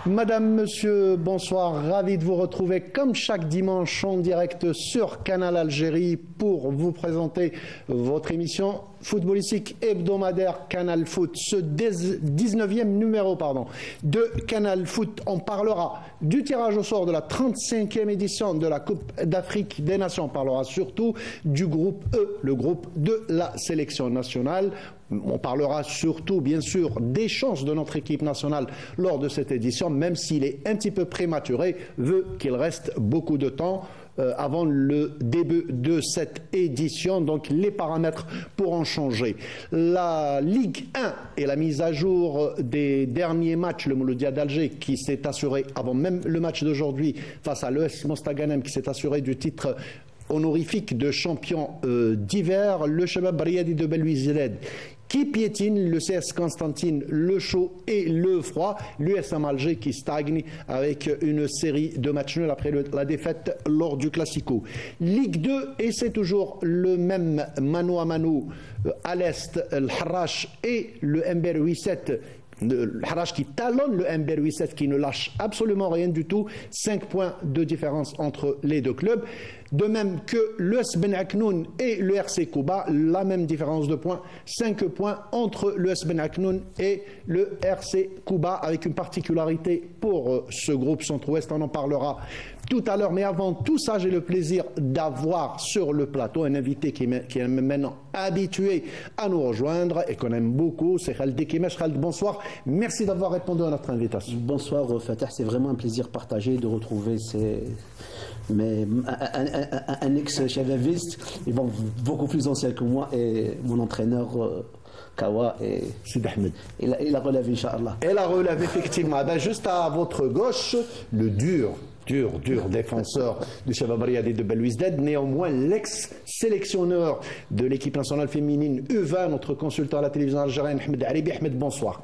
Madame, monsieur, bonsoir. Ravi de vous retrouver comme chaque dimanche en direct sur Canal Algérie pour vous présenter votre émission footballistique hebdomadaire Canal Foot. Ce 19e numéro de Canal Foot, on parlera du tirage au sort de la 35e édition de la Coupe d'Afrique des Nations. On parlera surtout du groupe E, le groupe de la sélection nationale. On parlera surtout, bien sûr, des chances de notre équipe nationale lors de cette édition, même s'il est un petit peu prématuré, vu qu'il reste beaucoup de temps avant le début de cette édition. Donc les paramètres pourront changer. La Ligue 1 et la mise à jour des derniers matchs, le Mouloudia d'Alger qui s'est assuré avant même le match d'aujourd'hui face à l'ES Mostaganem qui s'est assuré du titre honorifique de champion d'hiver, le Shabab Riyadi de Belouizdad qui piétine, le CS Constantine, le chaud et le froid, l'USM Alger qui stagne avec une série de matchs nuls après la défaite lors du Classico. Ligue 2, et c'est toujours le même mano à mano à l'Est, le Harrach et le Ember 8-7. Le Harrach qui talonne le Ember 8-7 qui ne lâche absolument rien du tout, 5 points de différence entre les deux clubs. De même que l'US Ben Aknoun et le RC Kouba, la même différence de points, 5 points entre l'US Ben Aknoun et le RC Kouba, avec une particularité pour ce groupe centre-ouest, on en parlera tout à l'heure. Mais avant tout ça, j'ai le plaisir d'avoir sur le plateau un invité qui est maintenant habitué à nous rejoindre et qu'on aime beaucoup, c'est Khaled Kemesh. Khaled, bonsoir, merci d'avoir répondu à notre invitation. Bonsoir Fatah, c'est vraiment un plaisir partagé de retrouver un ex-chavaviste, beaucoup plus ancien que moi, et mon entraîneur Kawa et Sid Ahmed. Et la relève, Inch'Allah. Et la relève, effectivement. Ben, juste à votre gauche, le dur défenseur du Shabab Riyadi de Belouizdad, néanmoins l'ex-sélectionneur de l'équipe nationale féminine U20, notre consultant à la télévision algérienne, Ahmed Aribi. Ahmed, bonsoir.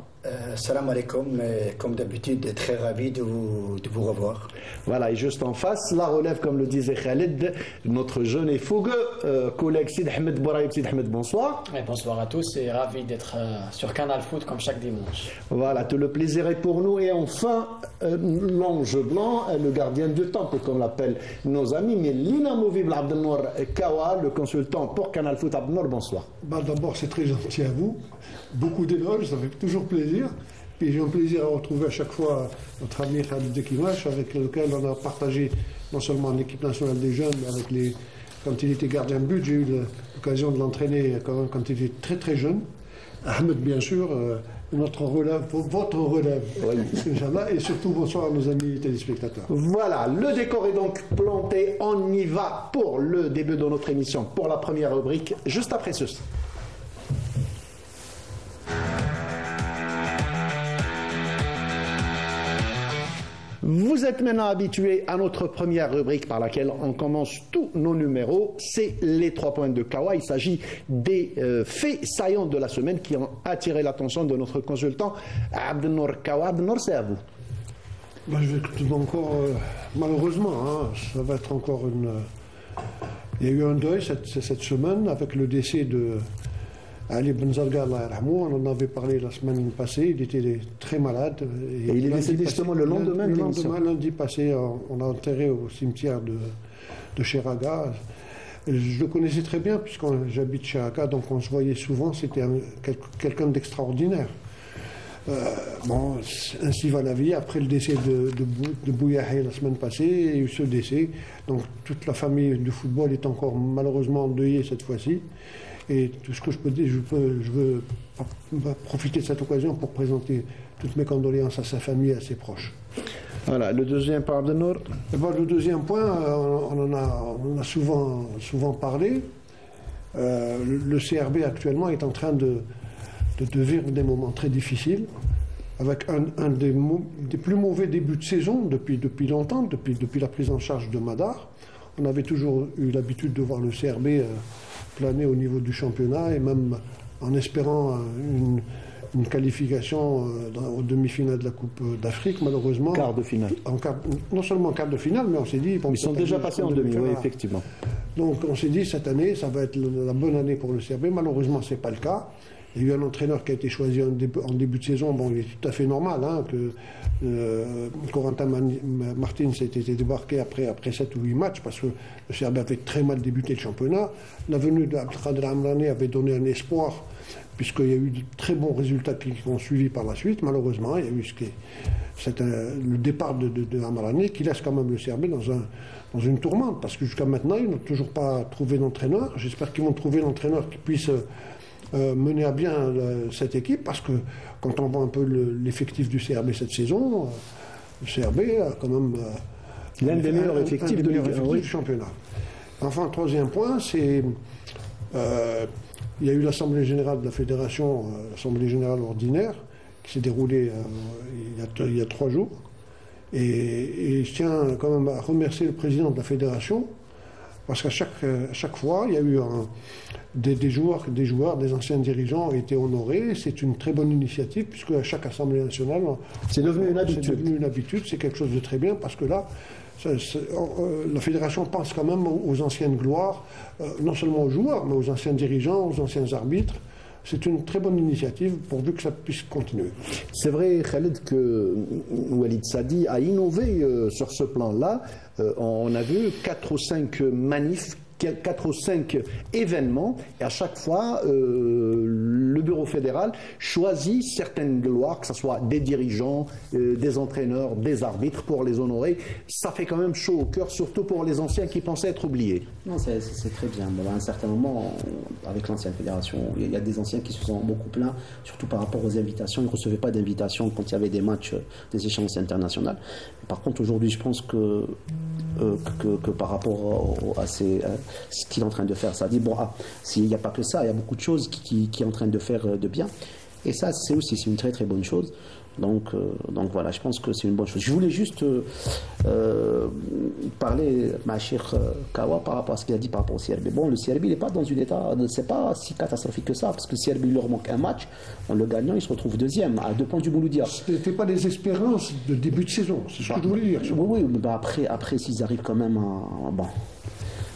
Salam alaikum, comme d'habitude, très ravi de vous revoir. Voilà, et juste en face, la relève, comme le disait Khaled, notre jeune et fougueux collègue Sid Ahmed Bouraïb. Sid Ahmed, bonsoir. Et bonsoir à tous et ravi d'être sur Canal Foot comme chaque dimanche. Voilà, tout le plaisir est pour nous. Et enfin, l'ange blanc, le gardien du temple, comme l'appellent nos amis, mais l'inamovible Abdelnour Kawa, le consultant pour Canal Foot. Abdelnour, bonsoir. D'abord, c'est très gentil à vous. Beaucoup d'éloges, ça fait toujours plaisir. Puis j'ai un plaisir à retrouver à chaque fois notre ami Khaled Kemesh, avec lequel on a partagé non seulement l'équipe nationale des jeunes, mais quand il était gardien de but, j'ai eu l'occasion de l'entraîner quand il était très très jeune. Ahmed, bien sûr, notre relève, votre relève, oui. Inch'Allah, et surtout bonsoir à nos amis téléspectateurs. Voilà, le décor est donc planté, on y va pour le début de notre émission, pour la première rubrique, juste après ceci. Vous êtes maintenant habitués à notre première rubrique par laquelle on commence tous nos numéros, c'est les 3 points de Kawa. Il s'agit des faits saillants de la semaine qui ont attiré l'attention de notre consultant Abdelnour Kawa. Abdelnour, c'est à vous. Je vais encore, malheureusement, ça va être encore une... Il y a eu un deuil cette semaine avec le décès de Ali Benzarga, on en avait parlé la semaine passée, il était très malade. Et il est décédé justement le lendemain de l'émission. Lundi passé, on a enterré au cimetière de Cheraga. Je le connaissais très bien puisque j'habite Cheraga, donc on se voyait souvent, c'était quelqu'un d'extraordinaire. Ainsi va la vie. Après le décès de Bouyahi la semaine passée, il y a eu ce décès. Donc toute la famille du football est encore malheureusement endeuillée cette fois-ci. Et tout ce que je peux dire, je veux profiter de cette occasion pour présenter toutes mes condoléances à sa famille et à ses proches. Voilà, le deuxième point de Nour. Le deuxième point, on en a souvent parlé. Le CRB actuellement est en train de vivre des moments très difficiles, avec un des plus mauvais débuts de saison depuis longtemps, depuis la prise en charge de Madar. On avait toujours eu l'habitude de voir le CRB planer au niveau du championnat et même en espérant une qualification aux demi-finales de la Coupe d'Afrique, malheureusement. Quart de finale. Non seulement quart de finale, mais on s'est dit... Ils sont déjà passés en demi, oui, effectivement. Donc on s'est dit, cette année, ça va être la bonne année pour le CRB. Malheureusement, ce n'est pas le cas. Il y a eu un entraîneur qui a été choisi en début de saison. Bon, il est tout à fait normal hein, que Corentin Martins ait été débarqué après 7 ou 8 matchs parce que le CRB avait très mal débuté le championnat. La venue d'Abdelkader Amrani avait donné un espoir puisqu'il y a eu de très bons résultats qui ont suivi par la suite. Malheureusement, il y a eu le départ de Amrani qui laisse quand même le CRB dans une tourmente parce que jusqu'à maintenant, ils n'ont toujours pas trouvé d'entraîneur. J'espère qu'ils vont trouver l'entraîneur qui puisse mener à bien cette équipe parce que quand on voit un peu l'effectif du CRB cette saison, le CRB a quand même l'un des meilleurs effectifs du championnat. Enfin, le troisième point, c'est il y a eu l'Assemblée générale de la Fédération, l'Assemblée générale ordinaire, qui s'est déroulée il y a 3 jours. Et je tiens quand même à remercier le président de la Fédération parce qu'à chaque fois, il y a eu des joueurs, des anciens dirigeants ont été honorés. C'est une très bonne initiative puisque à chaque Assemblée nationale, c'est devenu une habitude. C'est devenu une habitude, c'est quelque chose de très bien parce que là, la Fédération pense quand même aux anciennes gloires, non seulement aux joueurs, mais aux anciens dirigeants, aux anciens arbitres. C'est une très bonne initiative pourvu que ça puisse continuer. C'est vrai, Khaled, que Walid Sadi a innové sur ce plan-là. On a vu 4 ou 5 manifs, 4 ou 5 événements, et à chaque fois, le bureau fédéral choisit certaines gloires, que ce soit des dirigeants, des entraîneurs, des arbitres, pour les honorer. Ça fait quand même chaud au cœur, surtout pour les anciens qui pensaient être oubliés. Non, c'est très bien. Bon, à un certain moment, avec l'ancienne fédération, il y a des anciens qui se sont beaucoup plaints, surtout par rapport aux invitations. Ils ne recevaient pas d'invitations quand il y avait des matchs, des échéances internationales. Par contre, aujourd'hui, je pense que par rapport à ce qu'il est en train de faire, ça dit, bon, s'il n'y a pas que ça, il y a beaucoup de choses qui est en train de faire de bien. Et ça, c'est une très très bonne chose. Donc voilà, je pense que c'est une bonne chose. Je voulais juste parler, Machir Kawa, par rapport à ce qu'il a dit par rapport au CRB. Bon, le CRB, il n'est pas dans un état, c'est pas si catastrophique que ça, parce que le CRB, il leur manque un match. En le gagnant, il se retrouve deuxième, à 2 points du Mouloudia. Ce n'était pas des espérances de début de saison, c'est ce que je voulais dire. Oui, mais après s'ils arrivent quand même à...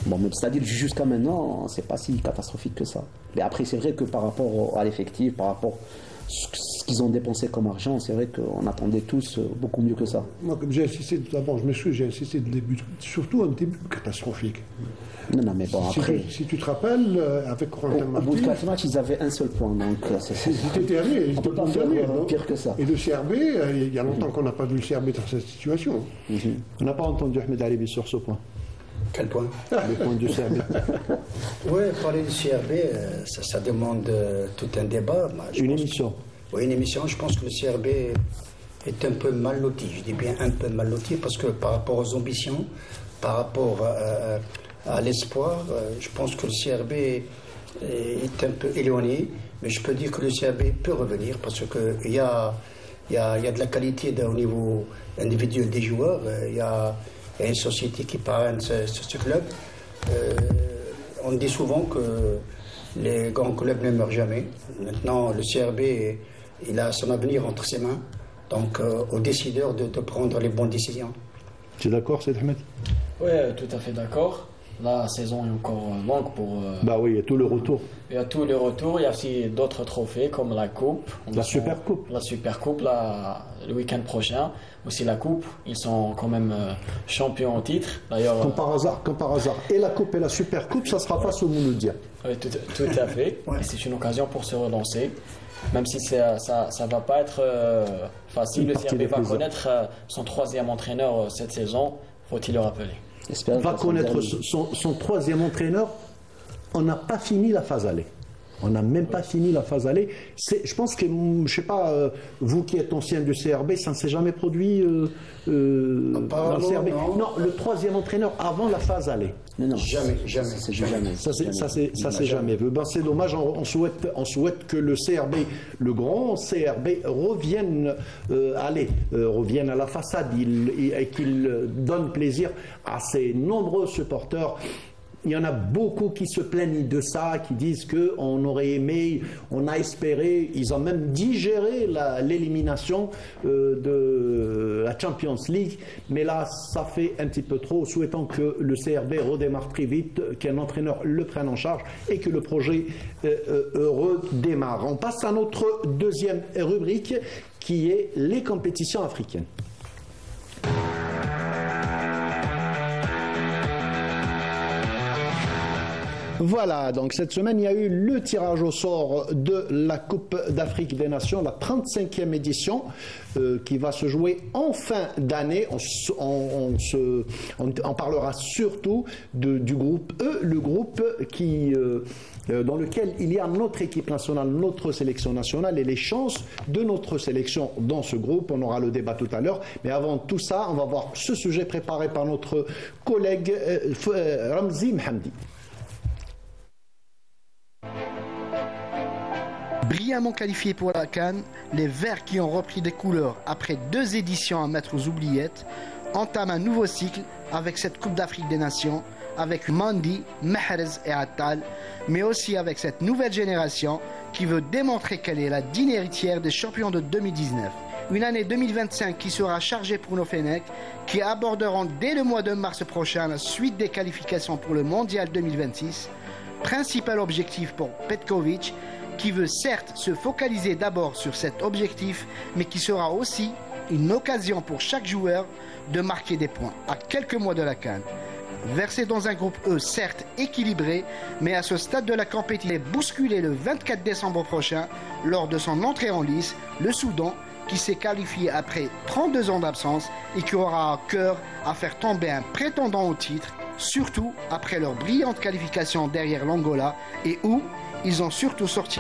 Bon, c'est-à-dire jusqu'à maintenant, c'est pas si catastrophique que ça. Mais après, c'est vrai que par rapport à l'effectif, par rapport à ce qu'ils ont dépensé comme argent, c'est vrai qu'on attendait tous beaucoup mieux que ça. Moi, comme j'ai insisté tout d'abord, je me suis, j'ai insisté de début, surtout un début catastrophique. Non, mais bon, après... Si tu te rappelles, avec Corentin Martins... Au bout de 4 matchs, ils avaient un seul point, donc... Ils étaient derniers, ils étaient pas derniers. Pire que ça. Et le CRB, il y a longtemps qu'on n'a pas vu le CRB dans cette situation. On n'a pas entendu Ahmed Alibi sur ce point. Quel point? Le point du CRB. Oui, parler du CRB, ça demande tout un débat. Une émission. Oui, une émission. Je pense que le CRB est un peu mal loti. Je dis bien un peu mal loti parce que par rapport aux ambitions, par rapport à l'espoir, je pense que le CRB est un peu éloigné. Mais je peux dire que le CRB peut revenir parce qu'il y a de la qualité au niveau individuel des joueurs. Il y a une société qui parraine ce club. On dit souvent que les grands clubs ne meurent jamais. Maintenant, le CRB, il a son avenir entre ses mains. Donc, aux décideurs de prendre les bonnes décisions. Tu es d'accord, Saïd Ahmed? Oui, tout à fait d'accord. La saison est encore longue pour... Bah oui, il y a tout le retour. Il y a tout le retour. Il y a aussi d'autres trophées comme la Coupe. La Super Coupe. La Super Coupe, le week-end prochain. Aussi la Coupe. Ils sont quand même champions au titre. D'ailleurs, comme par hasard. Et la Coupe et la Super Coupe, ça sera face au Mouloudia. Oui, tout à fait. Ouais. Et c'est une occasion pour se relancer. Même si ça ne va pas être facile. Le CRB va connaître son 3e entraîneur cette saison. Faut-il le rappeler. Va connaître son 3e entraîneur. On n'a pas fini la phase aller. On n'a même pas fini la phase aller. Je pense que, je ne sais pas, vous qui êtes ancien du CRB, ça ne s'est jamais produit dans le CRB. Non, le 3e entraîneur avant la phase aller. Non, jamais. Ça c'est jamais vu. Ben, c'est dommage. On souhaite que le CRB, le grand CRB, revienne revienne à la façade et qu'il donne plaisir à ses nombreux supporters. il y en a beaucoup qui se plaignent de ça, qui disent qu'on aurait aimé, on a espéré, ils ont même digéré l'élimination de la Champions League, mais là, ça fait un petit peu trop. Souhaitons que le CRB redémarre très vite, qu'un entraîneur le prenne en charge et que le projet redémarre. On passe à notre deuxième rubrique qui est les compétitions africaines. Voilà, donc cette semaine, il y a eu le tirage au sort de la Coupe d'Afrique des Nations, la 35e édition, qui va se jouer en fin d'année. On parlera surtout du groupe E, le groupe dans lequel il y a notre équipe nationale, notre sélection nationale et les chances de notre sélection dans ce groupe. On aura le débat tout à l'heure. Mais avant tout ça, on va voir ce sujet préparé par notre collègue Ramzi Mohamdi. Brillamment qualifiés pour la CAN, les Verts qui ont repris des couleurs après 2 éditions à mettre aux oubliettes entament un nouveau cycle avec cette Coupe d'Afrique des Nations, avec Mandi, Mahrez et Attal, mais aussi avec cette nouvelle génération qui veut démontrer qu'elle est la digne héritière des champions de 2019. Une année 2025 qui sera chargée pour nos Fennecs, qui aborderont dès le mois de mars prochain la suite des qualifications pour le Mondial 2026. Principal objectif pour Petkovic, qui veut certes se focaliser d'abord sur cet objectif, mais qui sera aussi une occasion pour chaque joueur de marquer des points à quelques mois de la CAN. Versé dans un groupe E certes équilibré, mais à ce stade de la compétition, bousculé le 24 décembre prochain lors de son entrée en lice, le Soudan, qui s'est qualifié après 32 ans d'absence et qui aura à cœur à faire tomber un prétendant au titre, surtout après leur brillante qualification derrière l'Angola et où ils ont surtout sorti.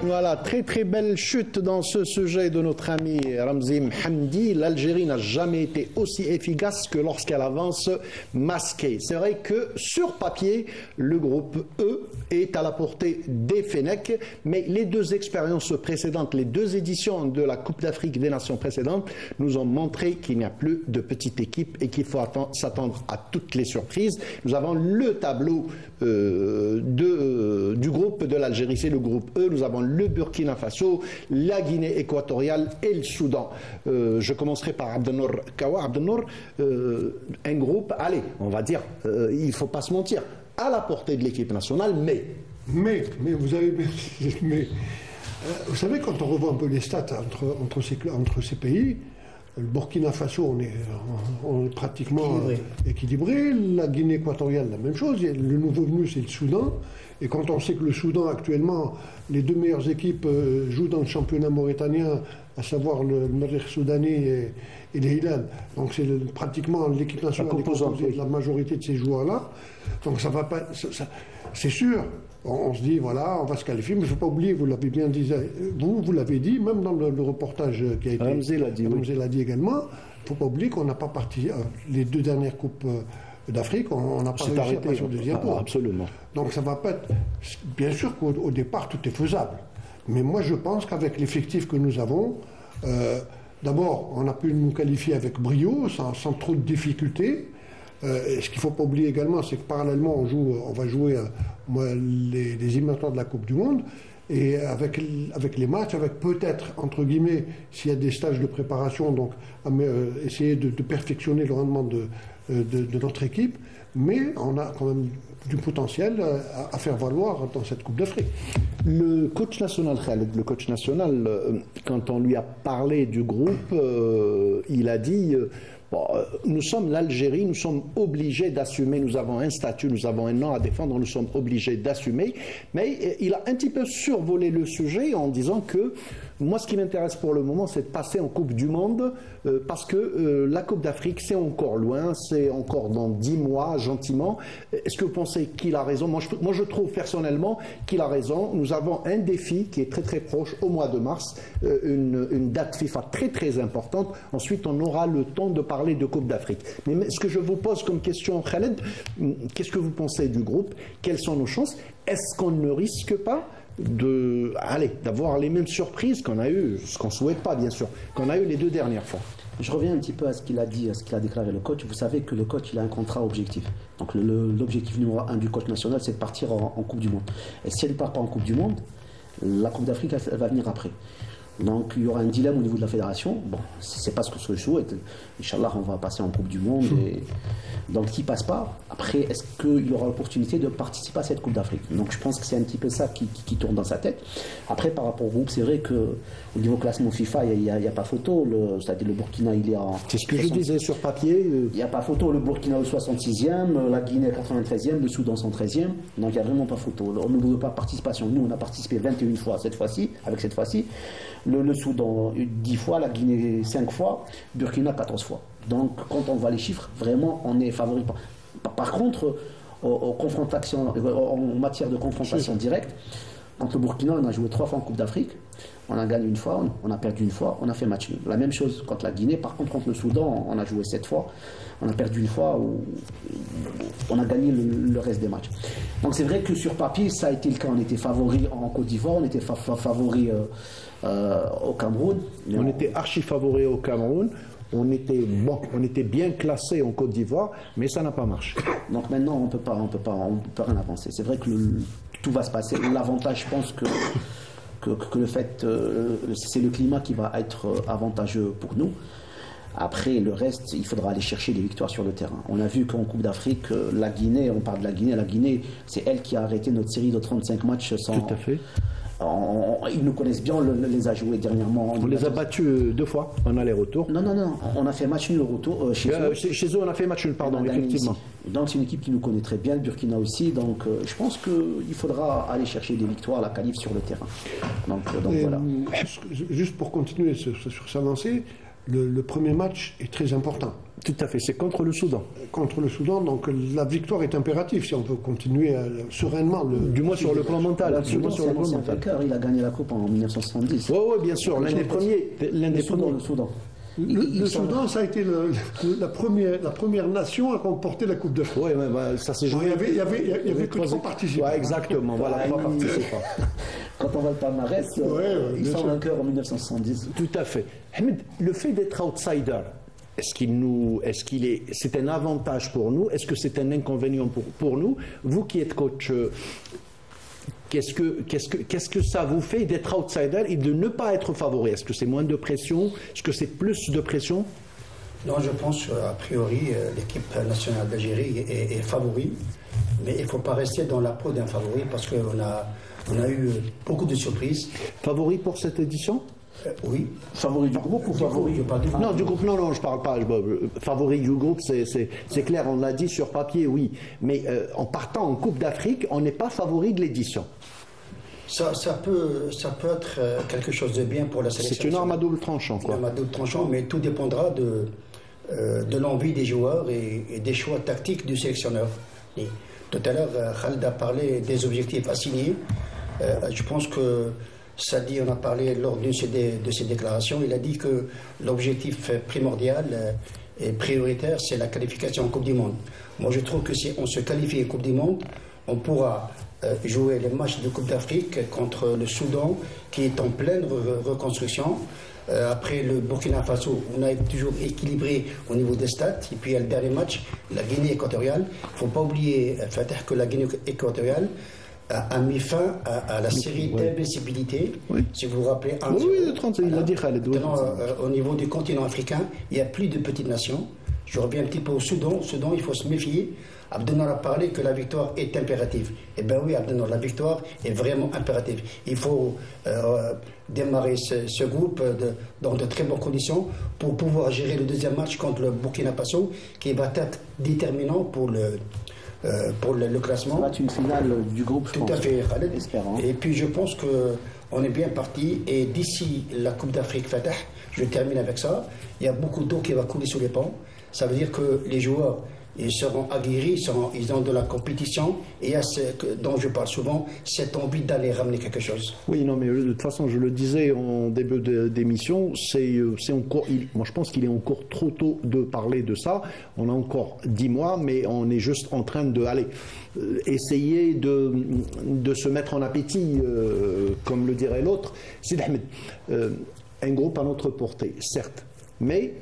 Voilà, très très belle chute dans ce sujet de notre ami Ramzi Mohamdi. L'Algérie n'a jamais été aussi efficace que lorsqu'elle avance masquée. C'est vrai que sur papier, le groupe E est à la portée des Fennecs, mais les 2 expériences précédentes, les 2 éditions de la Coupe d'Afrique des Nations précédentes nous ont montré qu'il n'y a plus de petite équipe et qu'il faut s'attendre à toutes les surprises. Nous avons le tableau du groupe de l'Algérie, c'est le groupe E. Nous avons le Burkina Faso, la Guinée équatoriale et le Soudan. Je commencerai par Abdelnour Kawa. Abdelnour, un groupe, allez, on va dire, il ne faut pas se mentir, à la portée de l'équipe nationale, mais vous avez... vous savez, quand on revoit un peu les stats entre ces pays, le Burkina Faso, on est pratiquement équilibré. La Guinée équatoriale, la même chose. Le nouveau venu, c'est le Soudan. Et quand on sait que le Soudan, actuellement, les 2 meilleures équipes jouent dans le championnat mauritanien, à savoir le Merreikh soudanais et les Hilal. Donc c'est pratiquement l'équipe nationale est composée de la majorité de ces joueurs-là. Donc ça va pas... c'est sûr, on se dit, voilà, on va se qualifier, mais il ne faut pas oublier, vous l'avez bien dit, vous l'avez dit, même dans le reportage qui a été... Ramzi l'a dit également, il ne faut pas oublier qu'on n'a pas parti... les 2 dernières coupes d'Afrique, on n'a pas réussi à passer au deuxième tour. Absolument. Donc ça ne va pas être... Bien sûr qu'au départ, tout est faisable. Mais moi, je pense qu'avec l'effectif que nous avons, d'abord, on a pu nous qualifier avec brio, sans trop de difficultés. Ce qu'il ne faut pas oublier également, c'est que parallèlement, on va jouer les éliminatoires de la Coupe du Monde. Et avec les matchs, avec peut-être, entre guillemets, s'il y a des stages de préparation, donc essayer de perfectionner le rendement de notre équipe, mais on a quand même du potentiel à faire valoir dans cette Coupe d'Afrique. Le coach national, Khaled, quand on lui a parlé du groupe, il a dit... Bon, nous sommes l'Algérie, nous sommes obligés d'assumer, nous avons un statut, nous avons un nom à défendre, nous sommes obligés d'assumer, mais il a un petit peu survolé le sujet en disant que moi ce qui m'intéresse pour le moment c'est de passer en Coupe du Monde parce que la Coupe d'Afrique c'est encore loin, c'est encore dans 10 mois gentiment. Est-ce que vous pensez qu'il a raison? Moi je trouve personnellement qu'il a raison. Nous avons un défi qui est très très proche au mois de mars, une date FIFA très très importante. Ensuite on aura le temps de parler de Coupe d'Afrique. Mais ce que je vous pose comme question, Khaled, qu'est-ce que vous pensez du groupe? Quelles sont nos chances? Est-ce qu'on ne risque pas d'avoir les mêmes surprises qu'on a eues, ce qu'on ne souhaite pas bien sûr, qu'on a eu les 2 dernières fois? Je reviens un petit peu à ce qu'il a dit, à ce qu'il a déclaré le coach. Vous savez que le coach, il a un contrat objectif. Donc l'objectif numéro 1 du coach national, c'est de partir en Coupe du Monde. Et si elle ne part pas en Coupe du Monde, la Coupe d'Afrique, elle va venir après. Donc il y aura un dilemme au niveau de la fédération. Bon, c'est pas ce que je souhaite. Inch'Allah, on va passer en Coupe du Monde. Et donc qui passe pas, après, est-ce qu'il aura l'opportunité de participer à cette Coupe d'Afrique? Donc je pense que c'est un petit peu ça qui tourne dans sa tête. Après, par rapport au groupe, c'est vrai qu'au niveau classement FIFA, il n'y a pas photo. C'est-à-dire le Burkina, il est en... C'est ce que je disais sur papier. Il n'y a pas photo. Le Burkina au 66e, la Guinée 93e, le Soudan 113e. Donc il n'y a vraiment pas photo. Au niveau de participation, nous, on a participé 21 fois avec cette fois-ci. Le Soudan 10 fois, la Guinée 5 fois, Burkina 14 fois. Donc quand on voit les chiffres, vraiment on est favori. Par contre, en matière de confrontation directe, contre le Burkina, on a joué 3 fois en Coupe d'Afrique, on a gagné une fois, on a perdu une fois, on a fait match nul. La même chose contre la Guinée, par contre le Soudan, on a joué 7 fois, on a perdu une fois, on a gagné le reste des matchs. Donc c'est vrai que sur papier, ça a été le cas, on était favori en Côte d'Ivoire, on était favori au Cameroun. On était archi favori au Cameroun. On était bien classé en Côte d'Ivoire, mais ça n'a pas marché. Donc maintenant, on peut rien avancer. C'est vrai que tout va se passer. L'avantage, je pense que le fait, c'est le climat qui va être avantageux pour nous. Après, le reste, il faudra aller chercher des victoires sur le terrain. On a vu qu'en Coupe d'Afrique, la Guinée, on parle de la Guinée, c'est elle qui a arrêté notre série de 35 matchs sans... Tout à fait. Ils nous connaissent bien, on les a joués dernièrement. On les a battus 2 fois en aller-retour. Non, on a fait match nul au retour chez eux. Chez eux, on a fait match nul, pardon, effectivement. Donc c'est une équipe qui nous connaît très bien, le Burkina aussi. Donc je pense qu'il faudra aller chercher des victoires, la qualif sur le terrain. Donc voilà. Juste pour continuer sur sa lancée, le premier match est très important. Tout à fait, c'est contre le Soudan. Contre le Soudan, donc la victoire est impérative si on veut continuer sereinement. Du moins sur le plan mental. Le Soudan, c'est un vainqueur, il a gagné la Coupe en 1970. Oui, bien sûr, l'un des premiers. Le Soudan. Le Soudan, ça a été la première nation à remporter la Coupe d'Afrique. Oui, ça s'est joué. Il y avait que 3 participants. Ouais, exactement, voilà, 3 participants. Quand on voit le palmarès, ils sont vainqueurs en 1970. Tout à fait. Ahmed, le fait d'être outsider, c'est un avantage pour nous? Est-ce que c'est un inconvénient pour nous? Vous qui êtes coach, qu'est-ce que ça vous fait d'être outsider et de ne pas être favori? Est-ce que c'est moins de pression? Est-ce que c'est plus de pression? Non, je pense a priori l'équipe nationale d'Algérie est favori, mais il ne faut pas rester dans la peau d'un favori parce qu'on a eu beaucoup de surprises. Favori pour cette édition? Oui. Favori du groupe ou favori du groupe? Non, du groupe, non, je parle pas. Favori du groupe, c'est clair, on l'a dit sur papier, oui. Mais en partant en Coupe d'Afrique, on n'est pas favori de l'édition. Ça peut être quelque chose de bien pour la sélection. C'est une arme à double tranchant, quoi. Une arme à double tranchant, mais tout dépendra de l'envie des joueurs et des choix tactiques du sélectionneur. Et tout à l'heure, Khaled a parlé des objectifs assignés. Je pense que Sadi en a parlé lors de ses déclarations. Il a dit que l'objectif primordial et prioritaire, c'est la qualification en Coupe du Monde. Moi, je trouve que si on se qualifie en Coupe du Monde, on pourra jouer les matchs de Coupe d'Afrique contre le Soudan, qui est en pleine reconstruction. Après le Burkina Faso, on a toujours équilibré au niveau des stats. Et puis il y a le dernier match, la Guinée équatoriale. Il ne faut pas oublier, Fatah, que la Guinée équatoriale a mis fin à la série d'invincibilité. Oui. Si vous vous rappelez, il l'a dit Khaled. Au niveau du continent africain, il n'y a plus de petites nations. Je reviens un petit peu au Soudan. Au Soudan, il faut se méfier. Abdenour a parlé que la victoire est impérative. Eh bien oui, Abdenour, la victoire est vraiment impérative. Il faut démarrer ce groupe dans de très bonnes conditions pour pouvoir gérer le deuxième match contre le Burkina Faso, qui va être déterminant pour le classement. Ça va être une finale du groupe, Tout à fait, Khaled. Espérant. Et puis je pense qu'on est bien parti. Et d'ici la Coupe d'Afrique Fatah, je termine avec ça, il y a beaucoup d'eau qui va couler sous les ponts. Ça veut dire que les joueurs, ils seront aguerris, ils ont de la compétition, et il y a ce dont je parle souvent, cette envie d'aller ramener quelque chose. Oui, non, mais de toute façon, je le disais en début d'émission, moi je pense qu'il est encore trop tôt de parler de ça. On a encore 10 mois, mais on est juste en train de essayer de se mettre en appétit, comme le dirait l'autre. Sid Ahmed, un groupe à notre portée, certes. mais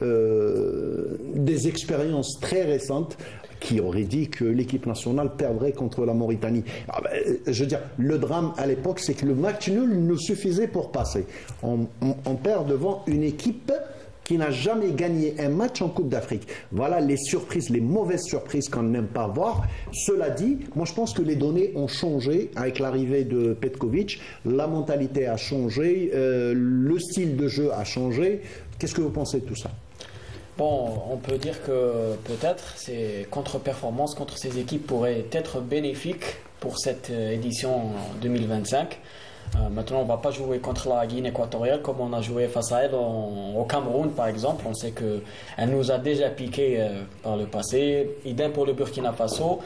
des expériences très récentes qui auraient dit que l'équipe nationale perdrait contre la Mauritanie. Je veux dire, le drame à l'époque, c'est que le match nul nous suffisait pour passer. On perd devant une équipe qui n'a jamais gagné un match en Coupe d'Afrique. Voilà les surprises, les mauvaises surprises qu'on n'aime pas voir. Cela dit, moi je pense que les données ont changé avec l'arrivée de Petković, la mentalité a changé, le style de jeu a changé. Qu'est-ce que vous pensez de tout ça? Bon, on peut dire que peut-être ces contre-performances contre ces équipes pourraient être bénéfiques pour cette édition 2025. Maintenant, on ne va pas jouer contre la Guinée équatoriale comme on a joué face à elle au Cameroun, par exemple. On sait qu'elle nous a déjà piqué par le passé. Idem pour le Burkina Faso,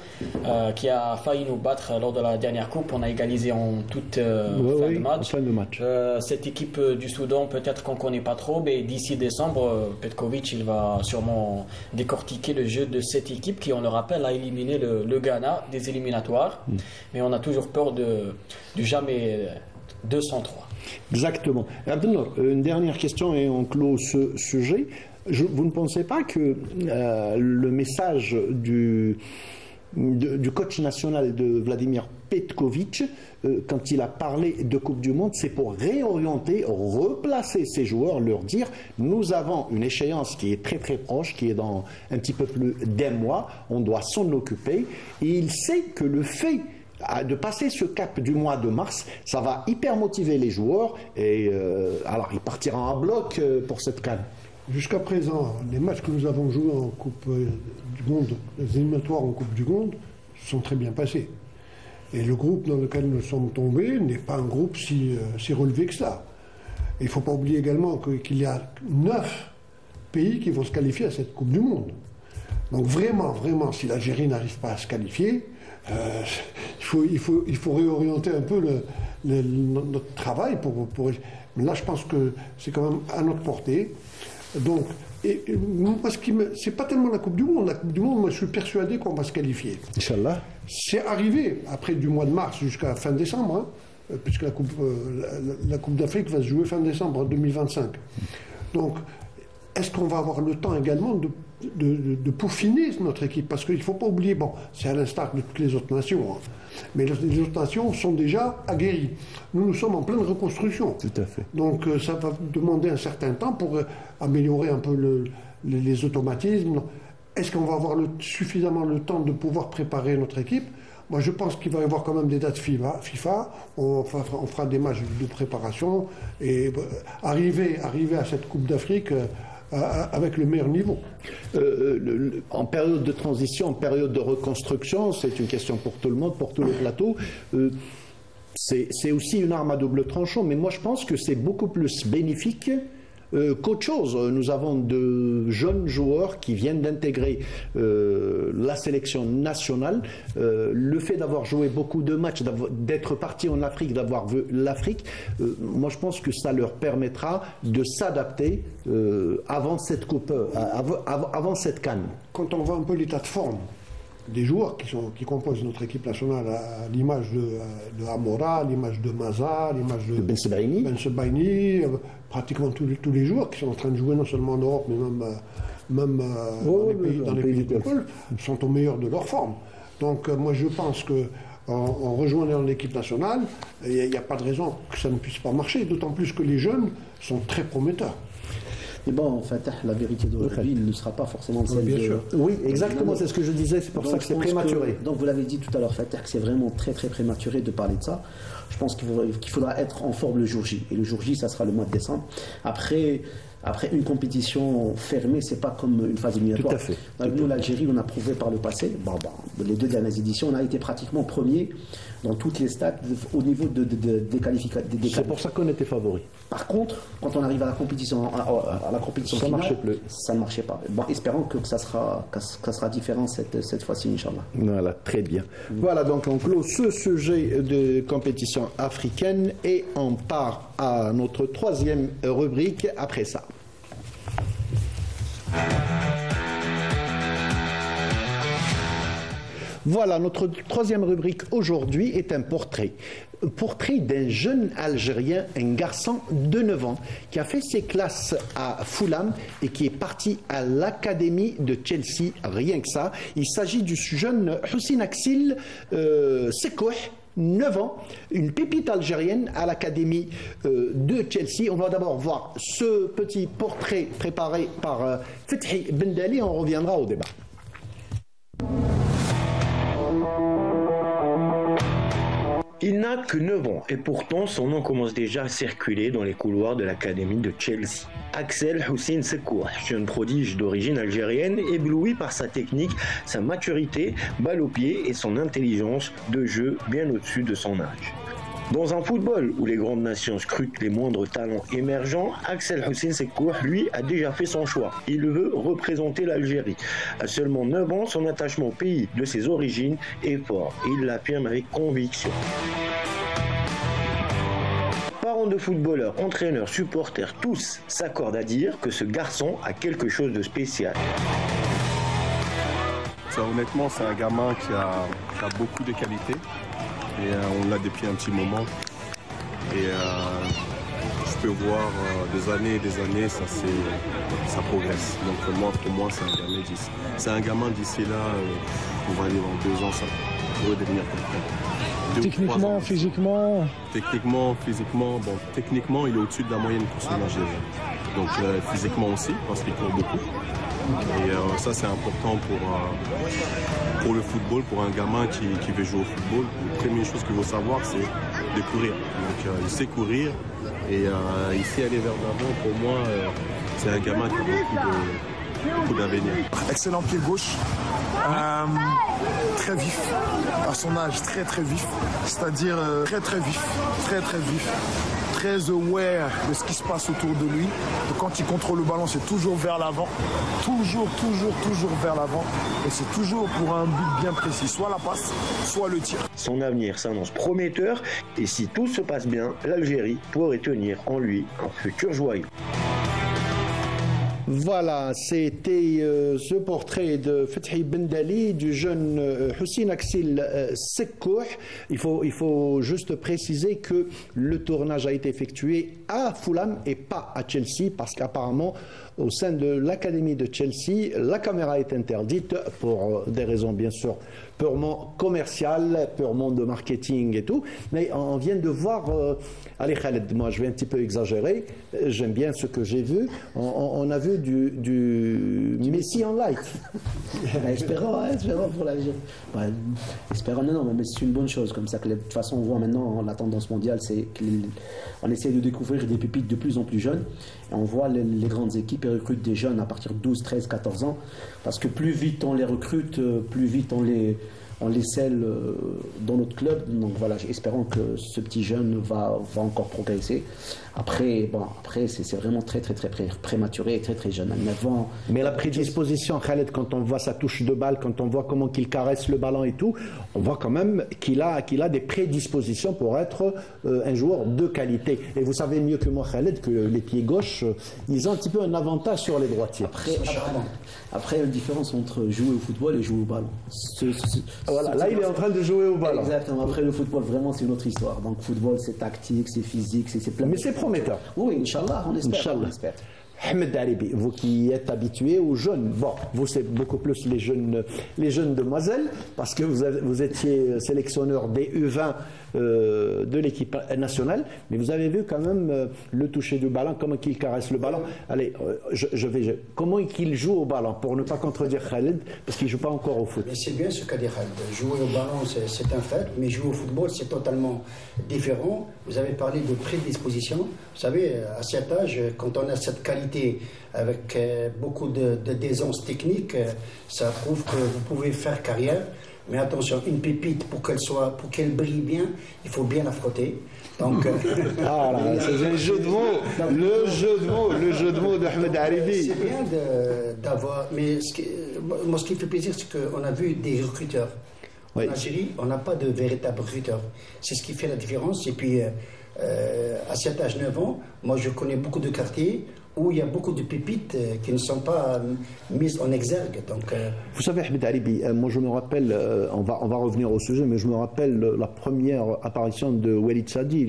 qui a failli nous battre lors de la dernière coupe. On a égalisé en toute fin de match. Cette équipe du Soudan, peut-être qu'on ne connaît pas trop, mais d'ici décembre, Petković il va sûrement décortiquer le jeu de cette équipe qui, on le rappelle, a éliminé le Ghana des éliminatoires. Mais on a toujours peur du jamais 203. Exactement. Abdelnour, une dernière question et on clôt ce sujet. Vous ne pensez pas que le message du coach national de Vladimir Petković, quand il a parlé de Coupe du Monde, c'est pour réorienter, replacer ses joueurs, leur dire nous avons une échéance qui est très très proche, qui est dans un petit peu plus d'1 mois, on doit s'en occuper, et il sait que le fait de passer ce cap du mois de mars, ça va hyper motiver les joueurs et alors il partira en bloc pour cette CAN. Jusqu'à présent, les matchs que nous avons joués en Coupe du Monde, les éliminatoires en Coupe du Monde, sont très bien passés. Et le groupe dans lequel nous sommes tombés n'est pas un groupe si relevé que ça. Il ne faut pas oublier également qu'il y a 9 pays qui vont se qualifier à cette Coupe du Monde. Donc vraiment, si l'Algérie n'arrive pas à se qualifier, il faut réorienter un peu notre travail mais là je pense que c'est quand même à notre portée. Donc c'est pas tellement la Coupe du Monde. La Coupe du Monde, moi je suis persuadé qu'on va se qualifier. Inch'Allah. C'est arrivé après du mois de mars jusqu'à fin décembre, puisque la Coupe d'Afrique va se jouer fin décembre 2025. Donc est-ce qu'on va avoir le temps également de peaufiner notre équipe? Parce qu'il ne faut pas oublier, bon, c'est à l'instar de toutes les autres nations, mais les autres nations sont déjà aguerries. Nous sommes en pleine reconstruction. Tout à fait. Donc ça va demander un certain temps pour améliorer un peu les automatismes. Est-ce qu'on va avoir suffisamment le temps de pouvoir préparer notre équipe? Moi, je pense qu'il va y avoir quand même des dates FIFA. On fera des matchs de préparation et arriver à cette Coupe d'Afrique avec le meilleur niveau. En période de transition, en période de reconstruction, c'est une question pour tout le monde, pour tous les plateaux. C'est aussi une arme à double tranchant, mais moi je pense que c'est beaucoup plus bénéfique qu'autre chose. Nous avons de jeunes joueurs qui viennent d'intégrer la sélection nationale. Le fait d'avoir joué beaucoup de matchs, d'être parti en Afrique, d'avoir vu l'Afrique, moi je pense que ça leur permettra de s'adapter avant cette coupe, avant cette CAN. Quand on voit un peu l'état de forme des joueurs qui composent notre équipe nationale, à l'image de Amora, à l'image de Maza, à l'image de Ben Sebaini, pratiquement tous les joueurs qui sont en train de jouer non seulement en Europe, mais même dans les pays de Golfe, sont au meilleur de leur forme. Donc moi je pense qu'en rejoignant l'équipe nationale, il n'y a pas de raison que ça ne puisse pas marcher, d'autant plus que les jeunes sont très prometteurs. Mais bon, Fatah, la vérité d'aujourd'hui ne sera pas forcément celle de... Oui, exactement, c'est ce que je disais, c'est pour ça que c'est prématuré. Donc vous l'avez dit tout à l'heure, Fatah, que c'est vraiment très très prématuré de parler de ça. Je pense qu'il faudra être en forme le jour J. Et le jour J, ça sera le mois de décembre. Après une compétition fermée, c'est pas comme une phase éliminatoire. Tout à fait. Nous, l'Algérie, on a prouvé par le passé, les 2 dernières éditions, on a été pratiquement premier dans toutes les stats au niveau des qualifications. C'est pour ça qu'on était favori. Par contre, quand on arrive à la compétition, ça finale, marchait plus. Ça ne marchait pas. Bon, espérons que ça sera différent cette fois-ci, Inch'Allah. Voilà, très bien. Voilà, donc on clôt ce sujet de compétition africaine et on part à notre 3e rubrique après ça. Voilà, notre troisième rubrique aujourd'hui est un portrait. Un portrait d'un jeune Algérien, un garçon de 9 ans, qui a fait ses classes à Fulham et qui est parti à l'académie de Chelsea, rien que ça. Il s'agit du jeune Houssine Aksil Sekouh, 9 ans, une pépite algérienne à l'académie de Chelsea. On va d'abord voir ce petit portrait préparé par Fethi Bendali, on reviendra au débat. Il n'a que 9 ans et pourtant son nom commence déjà à circuler dans les couloirs de l'académie de Chelsea. Axel Houssine Sekouh, jeune prodige d'origine algérienne, ébloui par sa technique, sa maturité, balle au pied et son intelligence de jeu bien au-dessus de son âge. Dans un football où les grandes nations scrutent les moindres talents émergents, Axel Houssine Sekouh, lui, a déjà fait son choix. Il veut représenter l'Algérie. À seulement 9 ans, son attachement au pays de ses origines est fort et il l'affirme avec conviction. Parents de footballeurs, entraîneurs, supporters, tous s'accordent à dire que ce garçon a quelque chose de spécial. Honnêtement, c'est un gamin qui a beaucoup de qualités. Et on l'a depuis un petit moment. Et je peux voir des années, ça progresse. Donc pour moi, c'est un gamin d'ici là, on va dire en 2 ans, ça pourrait devenir comme Techniquement, physiquement. Bon, techniquement, il est au-dessus de la moyenne pour son âge. Donc physiquement aussi, parce qu'il court beaucoup. Et ça, c'est important pour le football, pour un gamin qui veut jouer au football. La première chose qu'il faut savoir, c'est de courir. Donc, il sait courir et il sait aller vers l'avant. Pour moi, c'est un gamin qui a beaucoup d'avenir. Excellent pied gauche, très vif, à son âge très vif, c'est-à-dire très vif, très aware de ce qui se passe autour de lui. Donc quand il contrôle le ballon, c'est toujours vers l'avant, toujours vers l'avant, et c'est toujours pour un but bien précis, soit la passe, soit le tir. Son avenir s'annonce prometteur et si tout se passe bien, l'Algérie pourrait tenir en lui un futur joyau. Voilà, c'était ce portrait de Fethi Bendali du jeune Houssine Aksil Sekouh. Il faut juste préciser que le tournage a été effectué à Fulham et pas à Chelsea parce qu'apparemment au sein de l'académie de Chelsea, la caméra est interdite pour des raisons bien sûr purement commerciales, purement de marketing et tout. Mais on vient de voir, allez Khaled, moi je vais un petit peu exagérer, j'aime bien ce que j'ai vu, on a vu du Messi en live. Espérons pour l'Algérie. Espérons, non, mais c'est une bonne chose. Comme ça, que de toute façon, on voit maintenant la tendance mondiale, c'est qu'on essaie de découvrir des pépites de plus en plus jeunes. Et on voit les grandes équipes recrutent des jeunes à partir de 12, 13, 14 ans. Parce que plus vite on les recrute, plus vite on les scelle dans notre club. Donc voilà, espérons que ce petit jeune va encore progresser. Après c'est vraiment très prématuré et très jeune. Mais la prédisposition, Khaled, quand on voit sa touche de balle, quand on voit comment il caresse le ballon et tout, on voit quand même qu'il a des prédispositions pour être un joueur de qualité. Et vous savez mieux que moi, Khaled, que les pieds gauches, ils ont un petit peu un avantage sur les droitiers. Après, il y a une différence entre jouer au football et jouer au ballon. Voilà, là il est en train de jouer au ballon. Exactement. Après le football, vraiment, c'est une autre histoire. Donc football, c'est tactique, c'est physique, c'est plein. Mais c'est prometteur. Oui, Inch'Allah, on espère. Ahmed Daribi, vous qui êtes habitué aux jeunes, bon, vous c'est beaucoup plus les jeunes demoiselles, parce que vous étiez sélectionneur des U20 de l'équipe nationale, mais vous avez vu quand même le toucher du ballon, comment il caresse le ballon. Allez, comment il joue au ballon, pour ne pas contredire Khaled, parce qu'il ne joue pas encore au foot. Mais c'est bien ce qu'a dit Khaled. Jouer au ballon, c'est un fait, mais jouer au football, c'est totalement différent. Vous avez parlé de prédisposition. Vous savez, à cet âge, quand on a cette qualité avec beaucoup d'aisance technique, ça prouve que vous pouvez faire carrière. Mais attention, une pépite, pour qu'elle brille bien, il faut bien la frotter. Donc, c'est un jeu de mots. Le jeu de mots d'Ahmed Daribi. C'est bien d'avoir. Mais moi, ce qui me fait plaisir, c'est qu'on a vu des recruteurs. Oui. En Algérie, on n'a pas de véritable recruteur. C'est ce qui fait la différence. Et puis, à cet âge 9 ans, moi, je connais beaucoup de quartiers où il y a beaucoup de pépites qui ne sont pas mises en exergue. Donc, vous savez, Ahmed Alibi, moi je me rappelle, on va revenir au sujet, mais je me rappelle la première apparition de Walid Sadi,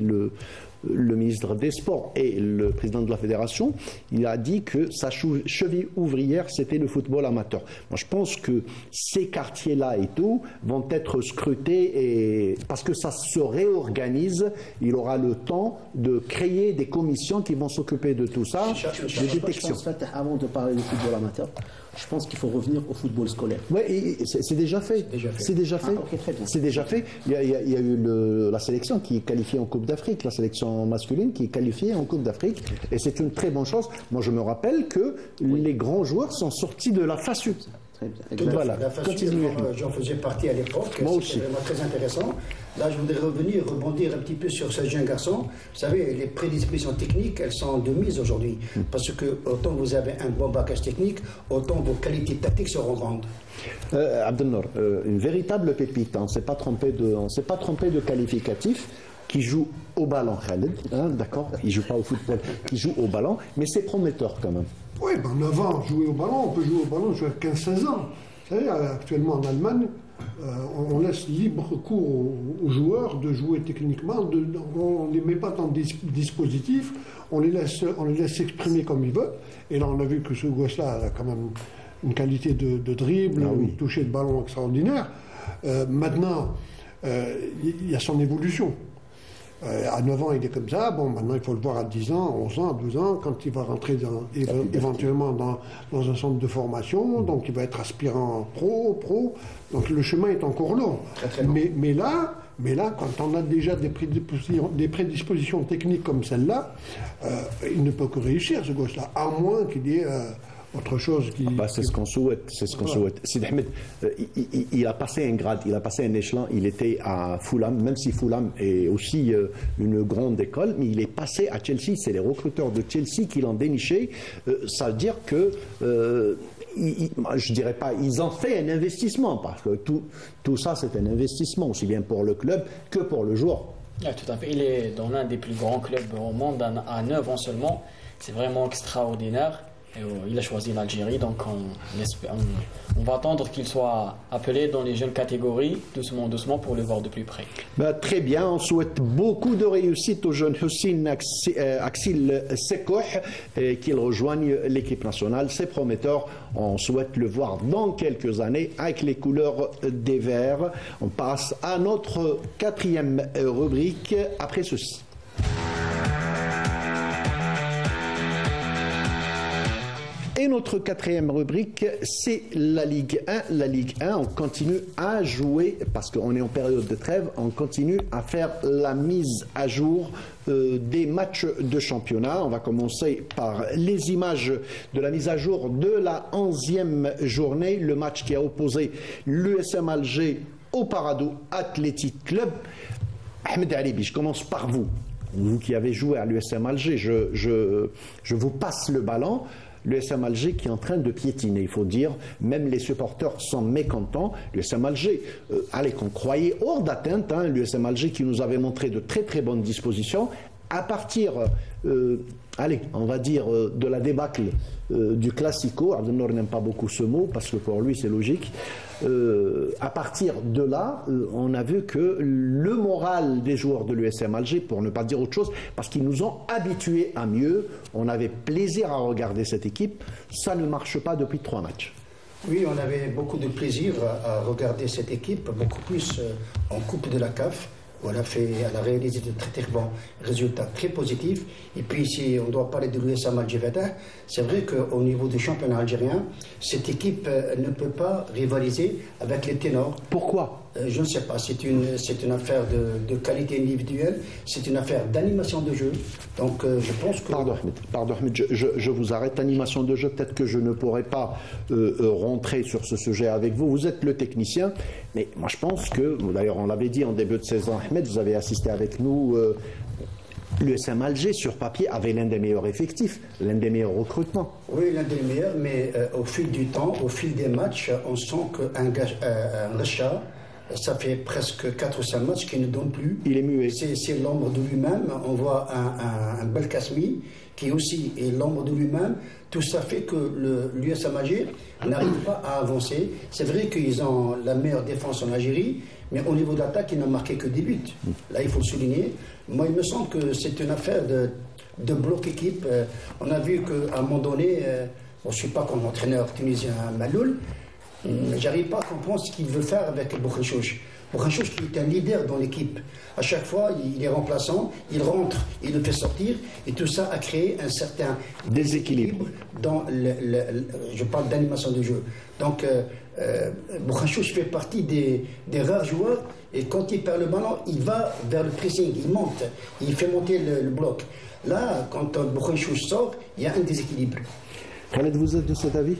le ministre des Sports et le président de la fédération. Il a dit que sa cheville ouvrière, c'était le football amateur. Moi, je pense que ces quartiers-là et tout vont être scrutés et parce que ça se réorganise, il aura le temps de créer des commissions qui vont s'occuper de tout ça, de détection. Avant de parler du football amateur, je pense qu'il faut revenir au football scolaire. Oui, c'est déjà fait. C'est déjà fait. Okay, très bien. C'est déjà fait. Il y a eu la sélection qui est qualifiée en Coupe d'Afrique, la sélection masculine qui est qualifiée en Coupe d'Afrique, et c'est une très bonne chose. Moi, je me rappelle que les grands joueurs sont sortis de la FASU. Voilà. La FASU, j'en faisais partie à l'époque. Moi aussi. C'était vraiment très intéressant. Là, je voudrais rebondir un petit peu sur ce jeune garçon. Vous savez, les prédispositions techniques, elles sont de mise aujourd'hui. Parce que autant vous avez un bon bagage technique, autant vos qualités tactiques seront grandes. Abdelnour, une véritable pépite. On ne s'est pas trompé de qualificatif. Qui joue au ballon, Khaled, hein, d'accord. Il ne joue pas au football, il joue au ballon, mais c'est prometteur quand même. Oui, ben 9 ans, jouer au ballon, on peut jouer au ballon jusqu'à 15-16 ans. Vous savez, actuellement en Allemagne, on laisse libre cours aux joueurs de jouer techniquement, on ne les met pas dans des dispositifs, on les laisse s'exprimer comme ils veulent. Et là, on a vu que ce gosse-là a quand même une qualité de dribble, une toucher de ballon extraordinaire. Maintenant, il y a son évolution. À 9 ans, il est comme ça. Bon, maintenant, il faut le voir à 10 ans, 11 ans, 12 ans, quand il va rentrer éventuellement dans un centre de formation. Donc, il va être aspirant pro. Donc, le chemin est encore long. Très long. Mais là, quand on a déjà des prédispositions techniques comme celle-là, il ne peut que réussir, ce gosse-là, à moins qu'il y ait autre chose qui... c'est ce qu'on souhaite, Sid Ahmed, il a passé un grade, il a passé un échelon, il était à Fulham, même si Fulham est aussi une grande école, mais il est passé à Chelsea, c'est les recruteurs de Chelsea qui l'ont déniché, ça veut dire que, je dirais pas, ils ont fait un investissement, parce que tout ça c'est un investissement, aussi bien pour le club que pour le joueur. Oui, tout à fait, il est dans l'un des plus grands clubs au monde, à 9 ans seulement, c'est vraiment extraordinaire. Il a choisi l'Algérie, donc on va attendre qu'il soit appelé dans les jeunes catégories, doucement, pour le voir de plus près. Très bien, on souhaite beaucoup de réussite au jeune Houssine Axil Sekouh, qu'il rejoigne l'équipe nationale. C'est prometteur, on souhaite le voir dans quelques années avec les couleurs des Verts. On passe à notre 4e rubrique après ceci. Et notre 4e rubrique, c'est la Ligue 1. La Ligue 1, on continue à jouer, parce qu'on est en période de trêve, on continue à faire la mise à jour des matchs de championnat. On va commencer par les images de la mise à jour de la 11e journée, le match qui a opposé l'USM Alger au Paradou Athletic Club. Ahmed Alibi, je commence par vous. Vous qui avez joué à l'USM Alger, je vous passe le ballon. L'USM Alger qui est en train de piétiner, il faut dire, même les supporters sont mécontents. L'USM Alger, qu'on croyait hors d'atteinte, l'USM Alger qui nous avait montré de très très bonnes dispositions, à partir, on va dire, de la débâcle du Classico. Abdelnour n'aime pas beaucoup ce mot, parce que pour lui c'est logique. À partir de là, on a vu que le moral des joueurs de l'USM Alger, pour ne pas dire autre chose, parce qu'ils nous ont habitués à mieux, on avait plaisir à regarder cette équipe, ça ne marche pas depuis 3 matchs. Oui, on avait beaucoup de plaisir à regarder cette équipe, beaucoup plus en Coupe de la CAF. Elle a réalisé de très bons résultats très positifs. Et puis si on doit parler de l'USM Alger, c'est vrai qu'au niveau du championnat algérien, cette équipe ne peut pas rivaliser avec les ténors. Pourquoi ? Je ne sais pas, c'est une affaire de qualité individuelle, c'est une affaire d'animation de jeu. Donc je pense que... Pardon Ahmed, je vous arrête. Animation de jeu, peut-être que je ne pourrai pas rentrer sur ce sujet avec vous. Vous êtes le technicien, mais moi je pense que, d'ailleurs on l'avait dit en début de saison, Ahmed, vous avez assisté avec nous... L'USM Alger, sur papier, avait l'un des meilleurs effectifs, l'un des meilleurs recrutements. Oui, l'un des meilleurs, mais au fil du temps, au fil des matchs, on sent qu'un rachat ça fait presque 4 ou 5 matchs qu'il ne donne plus. Il est muet. C'est l'ombre de lui-même. On voit un Belkacemi qui aussi est l'ombre de lui-même. Tout ça fait que l'USM Alger n'arrive pas à avancer. C'est vrai qu'ils ont la meilleure défense en Algérie, mais au niveau d'attaque, ils n'ont marqué que des buts. Là, il faut le souligner. Moi, il me semble que c'est une affaire de bloc équipe. On a vu qu'à un moment donné, je ne suis pas comme l'entraîneur tunisien Maloul, mais j'arrive pas à comprendre ce qu'il veut faire avec Boukhachouch. Boukhachouch qui est un leader dans l'équipe. À chaque fois, il est remplaçant, il rentre, il le fait sortir, et tout ça a créé un certain déséquilibre dans je parle d'animation de jeu. Donc, Boukhachouch fait partie des rares joueurs, et quand il perd le ballon, il va vers le pressing, il monte, il fait monter le bloc. Là, quand Boukhachouch sort, il y a un déséquilibre. Khaled, vous êtes de cet avis?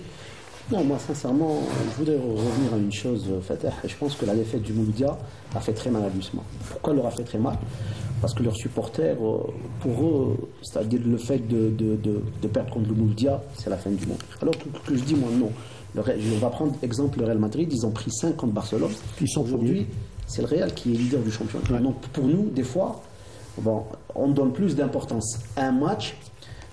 Non, moi sincèrement, je voudrais revenir à une chose, Fatah. Je pense que la défaite du Mouloudia a fait très mal à l'USMA. Pourquoi elle leur a fait très mal? Parce que leurs supporters, pour eux, c'est-à-dire le fait de perdre contre le Mouloudia, c'est la fin du monde. Alors que je dis, moi, non. On va prendre exemple le Real Madrid, ils ont pris 5 contre Barcelone. Aujourd'hui, c'est le Real qui est leader du championnat. Ouais. Donc pour nous, des fois, bon, on donne plus d'importance à un match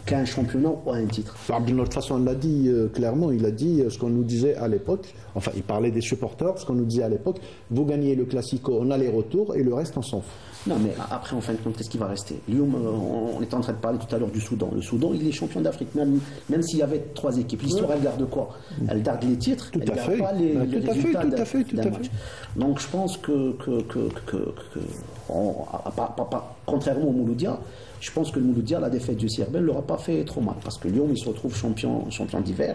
qu'à un championnat ou à un titre. De notre façon, on l'a dit clairement, il a dit ce qu'on nous disait à l'époque, enfin il parlait des supporters, ce qu'on nous disait à l'époque, vous gagnez le Classico en aller-retour et le reste on s'en fout. Non mais après en fin de compte, qu'est-ce qui va rester? Lyon, on était en train de parler tout à l'heure du Soudan. Le Soudan, il est champion d'Afrique, même s'il y avait 3 équipes. L'histoire, elle garde quoi? Elle garde les titres, elle garde pas les résultats d'un match. Donc je pense que contrairement au Mouloudia, je pense que le Mouloudia, la défaite du CRB ne leur a pas fait trop mal, parce que Lyon, il se retrouve champion d'hiver.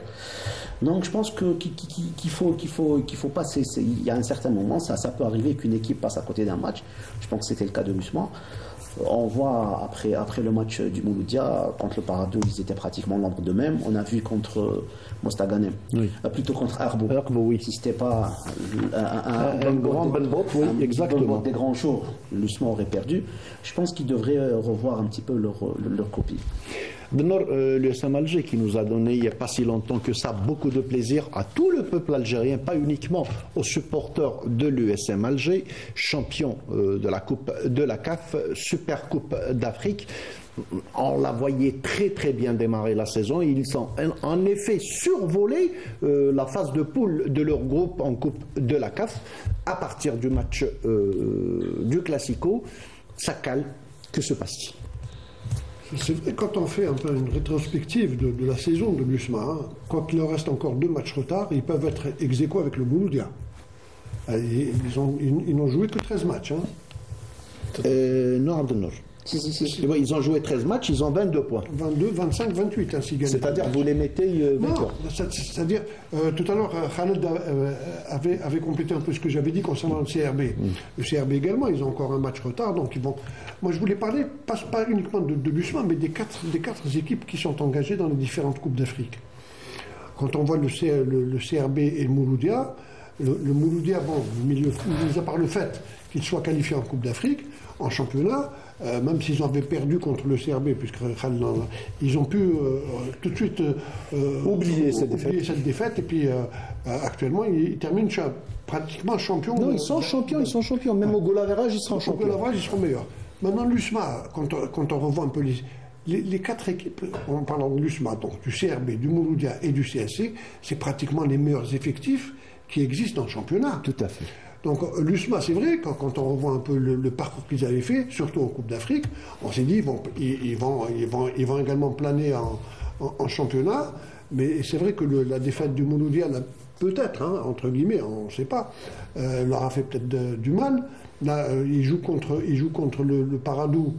Donc je pense qu'il faut passer. Il y a un certain moment, ça peut arriver qu'une équipe passe à côté d'un match. Je pense que c'était le cas de l'USMA. On voit après le match du Mouloudia, contre le Paradou, ils étaient pratiquement l'ombre d'eux-mêmes. On a vu contre Mostaganem, oui. Plutôt contre Arbo. Oui. Si c'était pas un grand Benbot, oui, exactement. Des grands jours, l'USMA aurait perdu. Je pense qu'ils devraient revoir un petit peu leur copie. L'USM Alger qui nous a donné il n'y a pas si longtemps que ça beaucoup de plaisir à tout le peuple algérien, pas uniquement aux supporters de l'USM Alger, champion de la Coupe de la CAF, Super Coupe d'Afrique. On la voyait très très bien démarrer la saison. Ils ont en effet survolé la phase de poule de leur groupe en Coupe de la CAF à partir du match du Classico. Ça cale. Que se passe-t-il? C'est vrai, quand on fait un peu une rétrospective de la saison de l'USMA, quand il leur reste encore 2 matchs retard, ils peuvent être ex-aequo avec le Mouloudia. Ils n'ont joué que 13 matchs. Non, Abdelnor. Si. Ils ont joué 13 matchs, ils ont 22 points. 22, 25, 28, hein, s'ils gagnent. C'est-à-dire, vous les mettez vainqueurs. C'est-à-dire, tout à l'heure, Khaled avait complété un peu ce que j'avais dit concernant le CRB. Le CRB également, ils ont encore un match retard, donc ils vont... Moi, je voulais parler, pas uniquement de l'USMA, mais des quatre équipes qui sont engagées dans les différentes Coupes d'Afrique. Quand on voit le CRB et le Mouloudia, le Mouloudia, bon, mis à part le fait qu'il soit qualifié en Coupe d'Afrique, en championnat, même s'ils avaient perdu contre le CRB, puisque ils ont pu tout de suite oublier cette défaite, et puis actuellement ils terminent pratiquement champions. Non, ils sont champions, même au goal average ils seront champions. Au goal average ils seront meilleurs. Maintenant l'USMA, quand on revoit un peu les 4 équipes, en parlant de l'USMA, donc du CRB, du Mouloudia et du CSC, c'est pratiquement les meilleurs effectifs qui existent dans le championnat. Tout à fait. Donc l'USMA, c'est vrai, quand on revoit un peu le parcours qu'ils avaient fait, surtout en Coupe d'Afrique, on s'est dit, ils vont également planer en championnat, mais c'est vrai que la défaite du Mouloudia, peut-être, hein, entre guillemets, on ne sait pas, leur a fait peut-être du mal. Là, ils jouent contre le Paradou.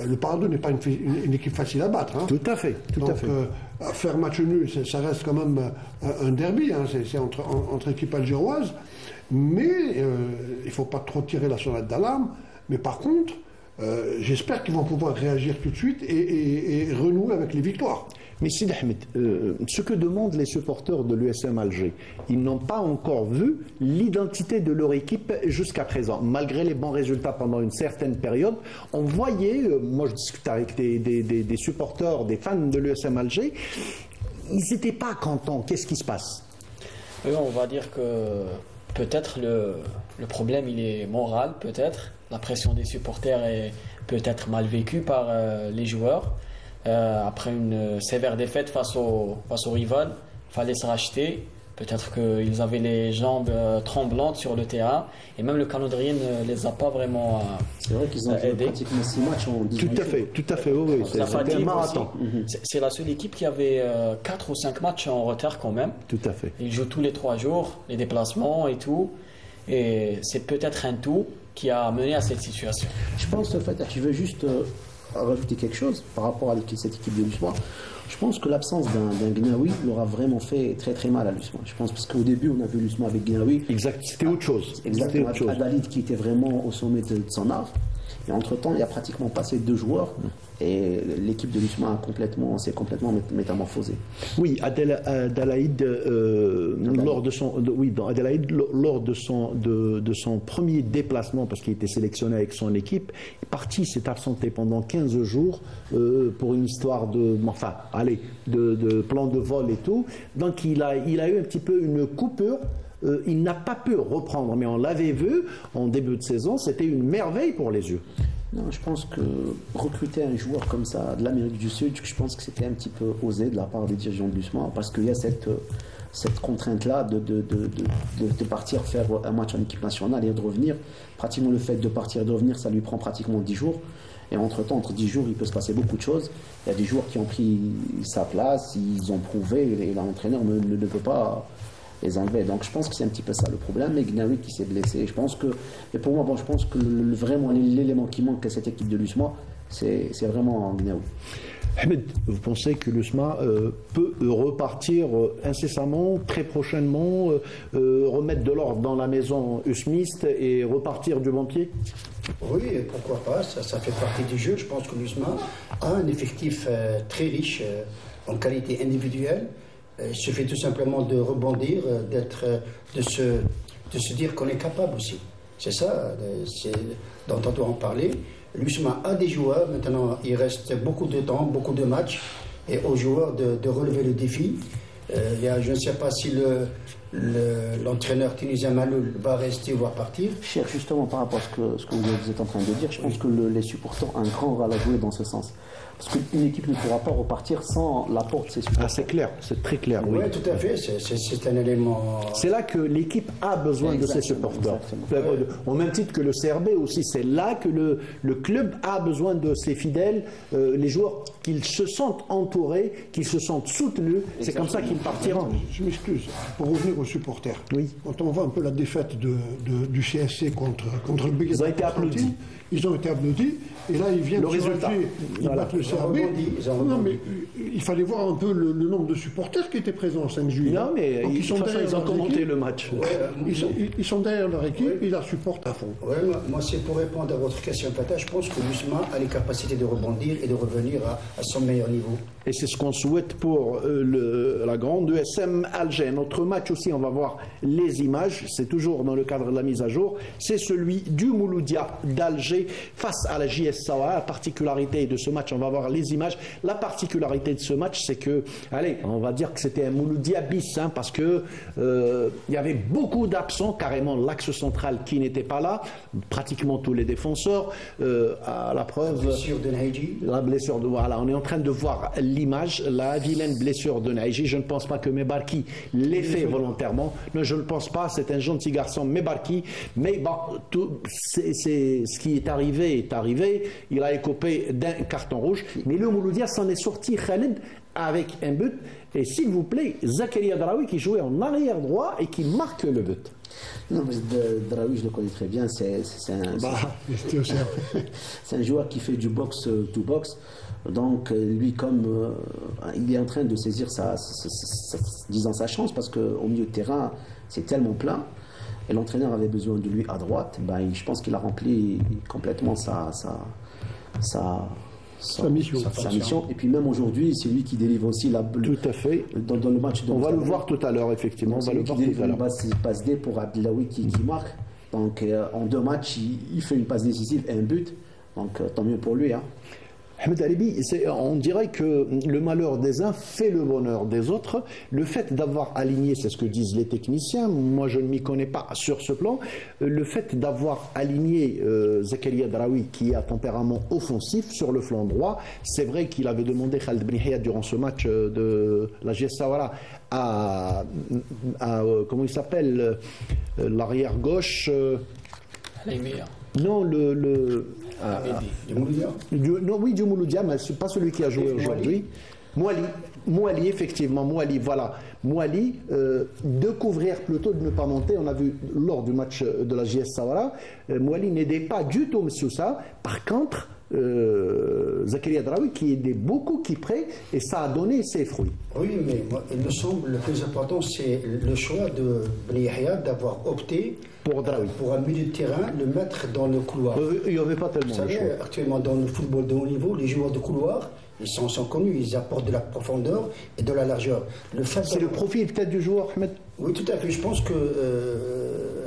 Le Paradou n'est pas une équipe facile à battre. Hein. Tout à fait. Faire match nul, ça reste quand même un derby, hein, c'est entre équipes algéroises. Mais il ne faut pas trop tirer la sonnette d'alarme. Mais par contre, j'espère qu'ils vont pouvoir réagir tout de suite et renouer avec les victoires. Mais Sid Ahmed, ce que demandent les supporters de l'USM Alger, ils n'ont pas encore vu l'identité de leur équipe jusqu'à présent. Malgré les bons résultats pendant une certaine période, on voyait, moi je discute avec des supporters, des fans de l'USM Alger, ils n'étaient pas contents. Qu'est-ce qui se passe? On va dire que peut-être le problème il est moral, peut-être. La pression des supporters est peut-être mal vécue par les joueurs. Après une sévère défaite face au rival, il fallait se racheter. Peut-être qu'ils avaient les jambes tremblantes sur le terrain et même le calendrier ne les a pas vraiment C'est vrai qu'ils ont joué pratiquement 6 matchs en 18 jours. Tout à fait, oui. C'était un marathon. C'est la seule équipe qui avait 4 ou 5 matchs en retard quand même. Tout à fait. Ils jouent tous les 3 jours, les déplacements et tout. Et c'est peut-être un tout qui a mené à cette situation. Je pense, en fait, je veux juste rajouter quelque chose par rapport à cette équipe de l'USMA. Je pense que l'absence d'un Gnaoui leur a vraiment fait très très mal à l'USMA. Je pense parce qu'au début, on a vu l'USMA avec Gnaoui. Exact, c'était autre chose. Exactement, avec Adalid qui était vraiment au sommet de son art. Et entre-temps, il y a pratiquement passé 2 joueurs et l'équipe de l'USMA s'est complètement métamorphosée. Oui, Adelaide, lors de son premier déplacement, parce qu'il était sélectionné avec son équipe, est parti, s'est absenté pendant 15 jours pour une histoire de plan de vol et tout. Donc il a eu un petit peu une coupure. Il n'a pas pu reprendre, mais on l'avait vu en début de saison, c'était une merveille pour les yeux. Non, je pense que recruter un joueur comme ça de l'Amérique du Sud, je pense que c'était un petit peu osé de la part des dirigeants de l'USMA, parce qu'il y a cette contrainte-là de partir faire un match en équipe nationale et de revenir. Pratiquement le fait de partir et de revenir, ça lui prend pratiquement 10 jours. Et entre-temps, entre 10 jours, il peut se passer beaucoup de choses. Il y a des joueurs qui ont pris sa place, ils ont prouvé, et l'entraîneur ne peut pas les enlever. Donc je pense que c'est un petit peu ça le problème. Mais Gnaoui qui s'est blessé, et pour moi, je pense que vraiment l'élément qui manque à cette équipe de l'USMA, c'est vraiment Gnaoui. Ahmed, vous pensez que l'USMA peut repartir incessamment, très prochainement, remettre de l'ordre dans la maison usmiste et repartir du bon pied? Oui, pourquoi pas, ça fait partie du jeu. Je pense que l'USMA a un effectif très riche en qualité individuelle. Il suffit tout simplement de rebondir, de se dire qu'on est capable aussi. C'est ça dont on doit en parler. L'USMA a des joueurs, maintenant il reste beaucoup de temps, beaucoup de matchs, et aux joueurs de relever le défi. Je ne sais pas si l'entraîneur tunisien Maloul va rester ou va partir. Cher, justement par rapport à ce que vous êtes en train de dire, je pense que les supporters ont un grand rôle à jouer dans ce sens. Parce qu'une équipe ne pourra pas repartir sans l'apport de ses supporters. Ah, c'est clair, c'est très clair. Oui, tout à fait, c'est un élément... C'est là que l'équipe a besoin de ses supporters. Au même titre que le CRB aussi, c'est là que le club a besoin de ses fidèles, les joueurs, qu'ils se sentent entourés, qu'ils se sentent soutenus. C'est comme ça qu'ils partiront. Je m'excuse, pour revenir aux supporters. Oui. Quand on voit un peu la défaite du CSC contre le Big Ils ont été applaudis. Ils ont été applaudis. Et là, ils viennent le résultat. Ils battent le CRB. Non, mais il fallait voir un peu le nombre de supporters qui étaient présents le 5 juillet. Non, mais ils ont commenté le match. Ils sont derrière leur équipe et ils la supportent à fond. Ouais, moi, c'est pour répondre à votre question, Fatah. Je pense que l'USMA a les capacités de rebondir et de revenir à son meilleur niveau. Et c'est ce qu'on souhaite pour la grande ESM Alger. Notre match aussi, on va voir les images. C'est toujours dans le cadre de la mise à jour. C'est celui du Mouloudia d'Alger face à la JS Sawa. La particularité de ce match, on va voir les images. La particularité de ce match, c'est que, allez, on va dire que c'était un Mouloudia bis, parce que il y avait beaucoup d'absents, carrément l'axe central qui n'était pas là, pratiquement tous les défenseurs. À la preuve, la blessure de voilà, on est en train de voir l'image, la vilaine blessure de Naïji. Je ne pense pas que Mebarki l'ait fait volontairement. Non, je ne pense pas. C'est un gentil garçon, Mebarki. Mais bon, ce qui est arrivé. Il a écopé d'un carton rouge. Mais le Mouloudia s'en est sorti, Khalid, avec un but. Et s'il vous plaît, Zakaria Draoui qui jouait en arrière droit et qui marque le but. Non, mais Draoui, je le connais très bien. C'est un joueur qui fait du box-to-box. Donc, lui, comme il est en train de saisir sa chance, parce qu'au milieu de terrain, c'est tellement plein. Et l'entraîneur avait besoin de lui à droite. Je pense qu'il a rempli complètement sa mission. Et puis même aujourd'hui, c'est lui qui délivre aussi tout à fait. Dans le match. On va le voir tout à l'heure, effectivement. On va le voir tout à l'heure. Une passe D pour Abdelawi qui marque. Donc en 2 matchs, il fait une passe décisive et un but. Donc tant mieux pour lui. Ahmed Alibi, on dirait que le malheur des uns fait le bonheur des autres. Le fait d'avoir aligné, c'est ce que disent les techniciens, moi je ne m'y connais pas sur ce plan, le fait d'avoir aligné Zakaria Draoui qui a tempérament offensif sur le flanc droit, c'est vrai qu'il avait demandé Khaled Benihia durant ce match de la GS Sawara à comment il s'appelle, l'arrière gauche. Non, oui, Djumouloudia, mais ce n'est pas celui qui a joué aujourd'hui. Mouali, effectivement, voilà. Mouali, de couvrir plutôt, de ne pas monter. On a vu lors du match de la JS Sawara, Mouali n'aidait pas du tout Moussa. Par contre, Zakaria Draoui qui aidait beaucoup Kipré et ça a donné ses fruits. Oui, mais moi, il me semble le plus important, c'est le choix de Ben Yahya d'avoir opté pour un milieu de terrain, le mettre dans le couloir. Il n'y avait pas tellement de choix. Actuellement, dans le football de haut niveau, les joueurs de couloir, ils sont connus, ils apportent de la profondeur et de la largeur. C'est le profil peut-être du joueur, Ahmed. Oui, tout à fait. Je pense que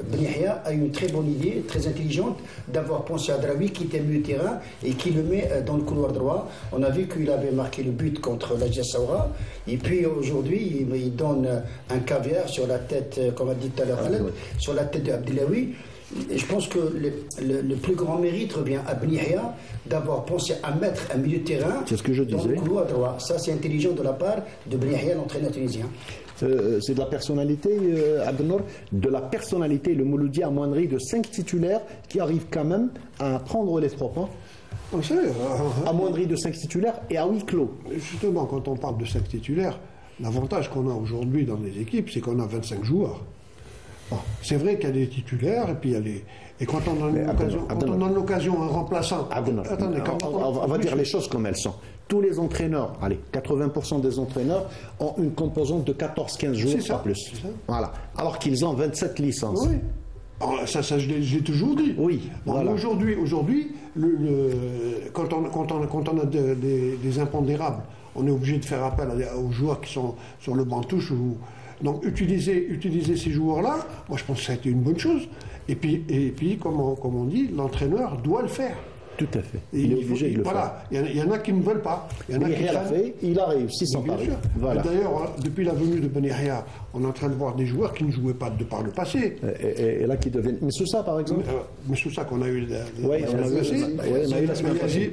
Ben Yahya a une très bonne idée, très intelligente, d'avoir pensé à Draoui qui était milieu de terrain et qui le met dans le couloir droit. On a vu qu'il avait marqué le but contre la JS Sawara. Et puis aujourd'hui, il donne un caviar sur la tête, comme a dit tout à l'heure Khaled, sur la tête d'Abdelawi. Et je pense que le plus grand mérite revient à Ben Yahya d'avoir pensé à mettre un milieu de terrain dans le couloir droit. Ça, c'est intelligent de la part de Ben Yahya, l'entraîneur tunisien. C'est de la personnalité, Abdelnour, de la personnalité. Le Mouloudi a moindri de 5 titulaires qui arrivent quand même à prendre les 3 points. Amoindri de 5 titulaires et à huis clos. Justement, quand on parle de 5 titulaires, l'avantage qu'on a aujourd'hui dans les équipes, c'est qu'on a 25 joueurs. Bon, c'est vrai qu'il y a des titulaires et puis il y a les... Et quand on a l'occasion, un remplaçant... on va dire les choses comme elles sont. Tous les entraîneurs, allez, 80% des entraîneurs ont une composante de 14-15 jours, pas plus. Voilà. Alors qu'ils ont 27 licences. Oui. Alors, ça j'ai toujours dit. Oui. Bon, voilà. Aujourd'hui, quand on a des impondérables, on est obligé de faire appel aux joueurs qui sont sur le banc de touche. Donc utiliser ces joueurs-là, moi je pense que ça a été une bonne chose. Et puis comme on dit, l'entraîneur doit le faire. Tout à fait. Il est obligé de le faire. Il y en a qui ne veulent pas. Il a réussi sans parler. Voilà. D'ailleurs, depuis la venue de Ben Yahya, on est en train de voir des joueurs qui ne jouaient pas de par le passé. Et là qui deviennent. Messoussa par exemple. Messoussa qu'on a eu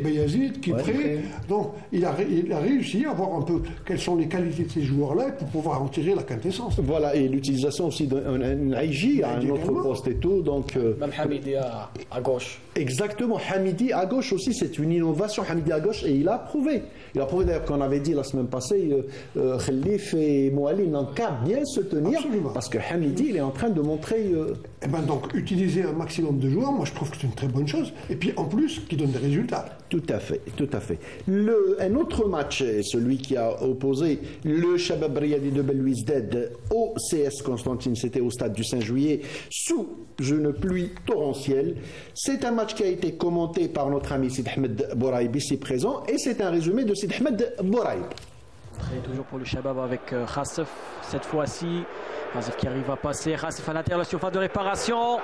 Bayazid, Kipré. Donc il a réussi à voir un peu quelles sont les qualités de ces joueurs-là pour pouvoir en tirer la quintessence. Voilà, et l'utilisation aussi d'un Aïji à un autre poste et tout. Donc, même Hamidi à gauche. Exactement, Hamidi à gauche aussi, c'est une innovation. Hamidi à gauche, et il a prouvé. Il a prouvé d'ailleurs qu'on avait dit la semaine passée, Khalif et Mouali n'ont qu'à bien se tenir. Absolument. Parce que Hamidi, il est en train de montrer. Donc, utiliser un maximum de joueurs, moi je trouve que c'est une très bonne chose. Et puis en plus, qui donne des résultats. Tout à fait, tout à fait. Un autre match, celui qui a opposé le Shabab Riyadi de Belouizdad au CS Constantine, c'était au stade du 5 juillet, sous une pluie torrentielle. C'est un match qui a été commenté par notre ami Sid Ahmed Bouraïb ici présent, et c'est un résumé de Sid Ahmed Bouraïb. Toujours pour le Shabab avec Khassef, cette fois-ci. Khassef qui arrive à passer, Khassef à l'intérieur de la surface de réparation.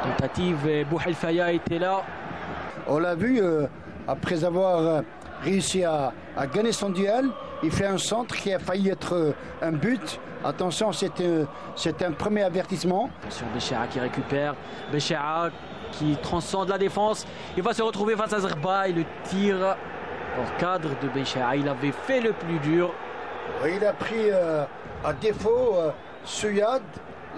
Tentative, et Bouhel Faya était là. On l'a vu, après avoir réussi à gagner son duel, il fait un centre qui a failli être un but. Attention, c'est un premier avertissement. Attention, Béchéra qui récupère, Béchéra qui transcende la défense. Il va se retrouver face à Zerba et le tir hors cadre de Béchéra. Il avait fait le plus dur. Il a pris à défaut Souyad,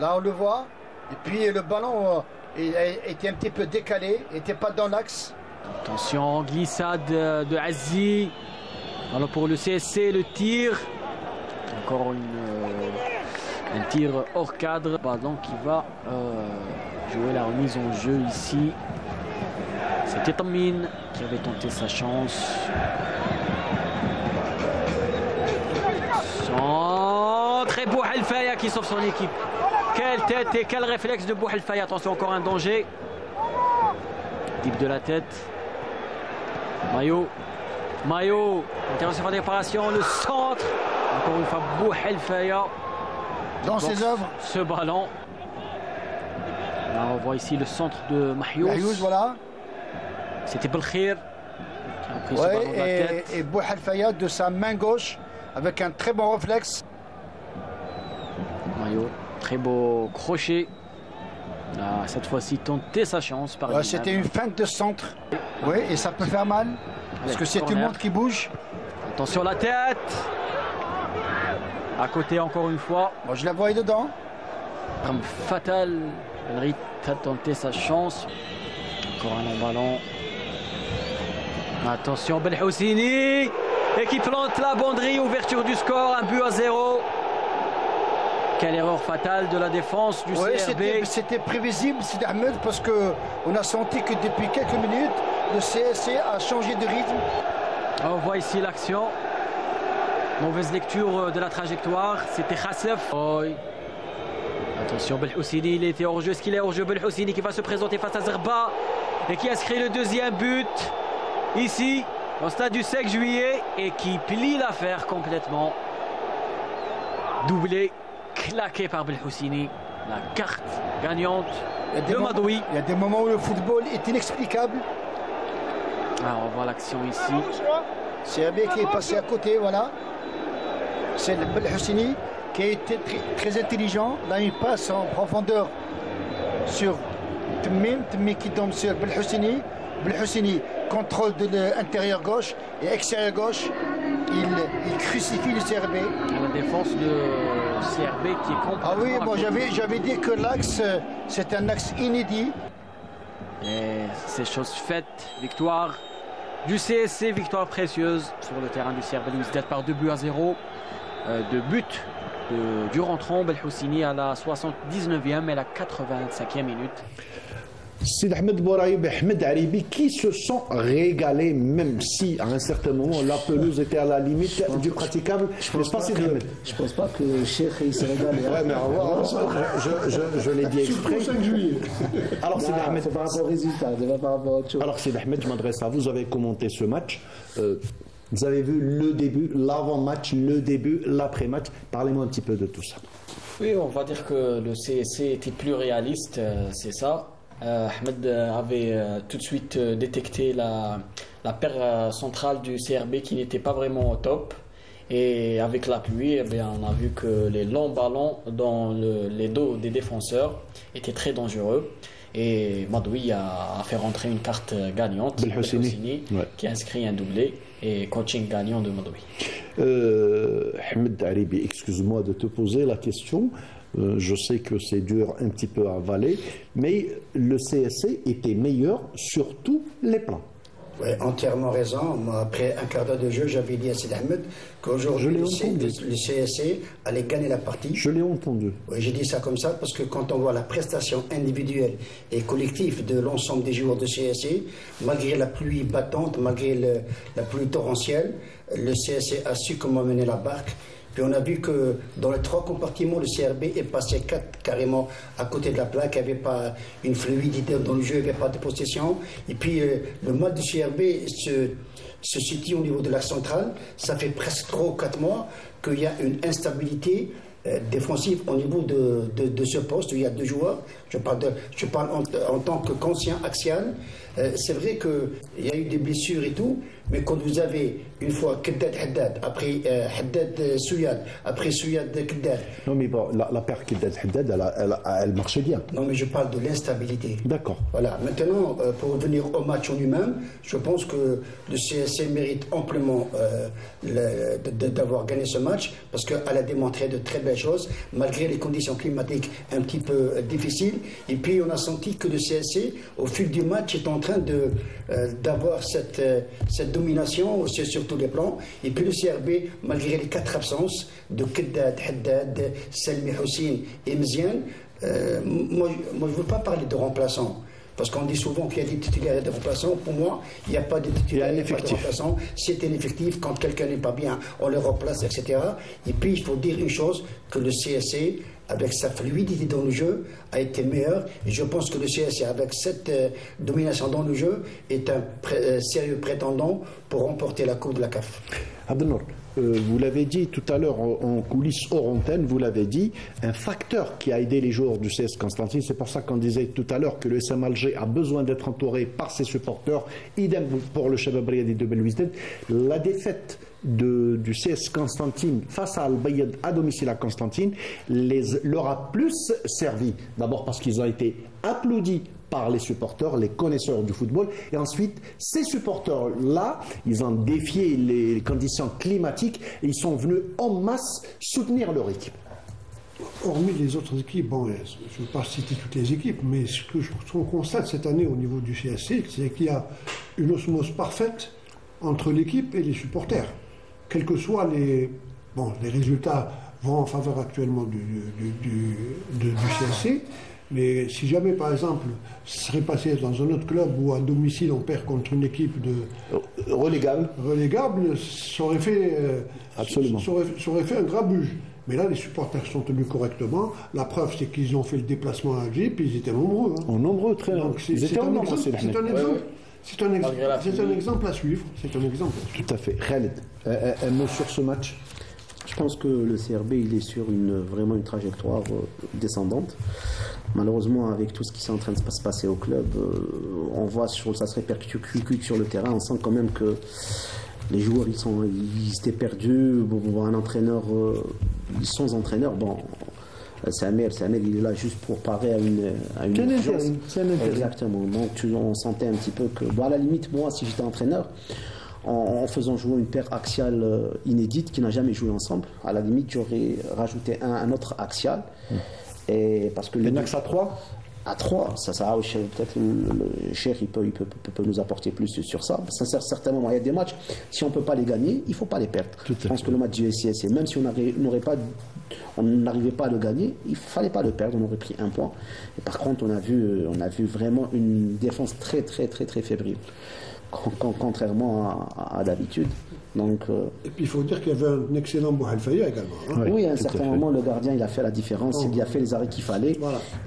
là on le voit. Et puis le ballon était un petit peu décalé, n'était pas dans l'axe. Attention, glissade de Azi. Alors pour le CSC, le tir. Encore un tir hors cadre. Ballon qui va jouer la remise en jeu ici. C'était Tamine qui avait tenté sa chance. Centre et Bouhel Faya qui sauve son équipe. Quelle tête et quel réflexe de Bouhel Faya. Attention, encore un danger. Type de la tête. Maillot. Intervention de réparation. Le centre. Encore une fois, Bouhel Faya. Dans ses œuvres. Ce ballon. Là, on voit ici le centre de Mahyouz. Voilà. C'était Belkhir. pris ce ballon de la tête. Et Bouhal Fayad de sa main gauche avec un très bon réflexe. Maillot, très beau crochet. Cette fois-ci, tenter sa chance par C'était une feinte de centre. Oui, et ça peut faire mal. Parce que c'est tout le monde qui bouge. Attention la tête. À côté encore une fois. Moi je la voyais dedans. Comme fatal. Elrit a tenté sa chance. Encore un long ballon. Attention Belhoussini. Et qui plante la banderie. Ouverture du score. 1-0. Quelle erreur fatale de la défense du CRB. C'était prévisible, Sid Ahmed, parce qu'on a senti que depuis quelques minutes, le CSC a changé de rythme. On voit ici l'action. Mauvaise lecture de la trajectoire. C'était Khassef. Attention, Belhoussini, il était hors jeu. Est-ce qu'il est hors jeu? Belhoussini qui va se présenter face à Zerba et qui inscrit le deuxième but ici au stade du 5 juillet et qui plie l'affaire complètement. Doublé, claqué par Belhoussini. La carte gagnante de Madoui. Il y a des moments où le football est inexplicable. Alors on voit l'action ici. C'est Abé qui est passé à côté, voilà. C'est Belhoussini qui a été très intelligent. Là, il passe en profondeur sur Tmim. Tmim qui tombe sur Belhoussini. Belhoussini, contrôle de l'intérieur gauche et extérieur gauche. Il crucifie le CRB. La défense de CRB qui est complètement... Ah oui, bon, j'avais dit que l'axe, c'est un axe inédit. Et c'est chose faite. Victoire du CSC, victoire précieuse sur le terrain du CRB Belouizdad par 2-0. De but du rentrant Belhoussini à la 79e et la 85e minute. Sid Ahmed Bouraïb et Ahmed Aribi qui se sont régalés, même si à un certain moment la pelouse était à la limite du praticable. Je pense pas que le Cheikh il se régale. Ouais, mais je l'ai dit exprès. Alors Sid Ahmed, c'est par rapport au résultat, c'est pas par rapport à autre chose. Alors Sid Ahmed, je m'adresse à vous. Vous avez commenté ce match. Vous avez vu le début, l'avant-match, le début, l'après-match. Parlez-moi un petit peu de tout ça. Oui, on va dire que le CSC était plus réaliste, c'est ça. Ahmed avait tout de suite détecté la paire centrale du CRB qui n'était pas vraiment au top. Et avec la pluie, on a vu que les longs ballons dans les dos des défenseurs étaient très dangereux. Et Madoui a fait rentrer une carte gagnante, Belhoussini, qui a inscrit un doublé et coaching gagnant de Madoui. Ahmed Aribi, excuse-moi de te poser la question. Je sais que c'est dur un petit peu à avaler, mais le CSC était meilleur sur tous les plans. Oui, entièrement raison. Moi, après un quart d'heure de jeu, j'avais dit à Sid Ahmed qu'aujourd'hui, le CSC allait gagner la partie. Je l'ai entendu. Oui, j'ai dit ça comme ça parce que quand on voit la prestation individuelle et collective de l'ensemble des joueurs de CSC, malgré la pluie battante, malgré la pluie torrentielle, le CSC a su comment mener la barque. Puis on a vu que dans les 3 compartiments, le CRB est passé carrément à côté de la plaque. Il n'y avait pas une fluidité dans le jeu, il n'y avait pas de possession. Et puis le mal du CRB se situe au niveau de la centrale. Ça fait presque 3 ou 4 mois qu'il y a une instabilité défensive au niveau de ce poste où il y a 2 joueurs. Je parle en tant que conscient axial. C'est vrai qu'il y a eu des blessures et tout, mais quand vous avez une fois Keddad Haddad, après Haddad Souyad, après Souyad Keddad. Non, mais bon, la paire Keddad Haddad, elle marchait bien. Non, mais je parle de l'instabilité. D'accord. Voilà. Maintenant, pour revenir au match en lui-même, je pense que le CSC mérite amplement d'avoir gagné ce match parce qu'elle a démontré de très belles choses, malgré les conditions climatiques un petit peu difficiles. Et puis, on a senti que le CSC, au fil du match, est en train d'avoir cette domination sur tous les plans. Et puis le CRB, malgré les 4 absences de Keddad, Haddad, Selmi Houssine et Mziane, moi je ne veux pas parler de remplaçants. Parce qu'on dit souvent qu'il y a des titulaires et des remplaçants. Pour moi, il n'y a pas de titulaires et de remplaçants. C'est un effectif. Quand quelqu'un n'est pas bien, on le remplace, etc. Et puis, il faut dire une chose, que le CSC avec sa fluidité dans le jeu, a été meilleur. Et je pense que le CSC, avec cette domination dans le jeu, est un sérieux prétendant pour remporter la Coupe de la CAF. Abdelnour, vous l'avez dit tout à l'heure en coulisses hors antenne, vous l'avez dit, un facteur qui a aidé les joueurs du CS Constantine, c'est pour ça qu'on disait tout à l'heure que le SM Alger a besoin d'être entouré par ses supporters, idem pour le Shabab Riyadi de Belouizdad. La défaite du CS Constantine face à Al-Bayad à domicile à Constantine leur a plus servi, d'abord parce qu'ils ont été applaudis par les supporters, les connaisseurs du football, et ensuite ces supporters-là, ils ont défié les conditions climatiques et ils sont venus en masse soutenir leur équipe. Hormis les autres équipes, bon, je ne vais pas citer toutes les équipes, mais ce qu'on constate cette année au niveau du CSC, c'est qu'il y a une osmose parfaite entre l'équipe et les supporters. Quels que soient les résultats vont en faveur actuellement du CSC, mais si jamais, par exemple, ce serait passé dans un autre club où à domicile on perd contre une équipe relégable, ça aurait fait, absolument. Ça aurait fait un grabuge. Mais là, les supporters sont tenus correctement. La preuve, c'est qu'ils ont fait le déplacement à Alger, puis ils étaient nombreux. Hein. Nombreux, très nombreux. C'est un exemple à suivre. Tout à fait. Khaled, un mot sur ce match? Je pense que le CRB, il est sur vraiment une trajectoire descendante. Malheureusement, avec tout ce qui est en train de se passer au club, on voit ça se répercute sur le terrain. On sent quand même que les joueurs, ils étaient perdus. Un entraîneur, ils sont entraîneurs. Bon, Samuel, il est là juste pour parer à une urgence. Exactement. Donc, on sentait un petit peu que, à la limite, moi, si j'étais entraîneur, en faisant jouer une paire axiale inédite qui n'a jamais joué ensemble, à la limite, j'aurais rajouté un autre axial. Et parce que un axe à 3 à 3, peut-être le Cheikh il peut nous apporter plus sur ça. Certainement, il y a des matchs, si on ne peut pas les gagner, il ne faut pas les perdre. Je pense que le match du SCS, même si on n'arrivait pas à le gagner, il ne fallait pas le perdre, on aurait pris un point. Et par contre, on a vu vraiment une défense très très très très fébrile, contrairement à d'habitude. Donc, et puis il faut dire qu'il y avait un excellent Bouhalfaya également. Hein. Oui, à un certain moment, le gardien il a fait la différence, il a fait les arrêts qu'il fallait,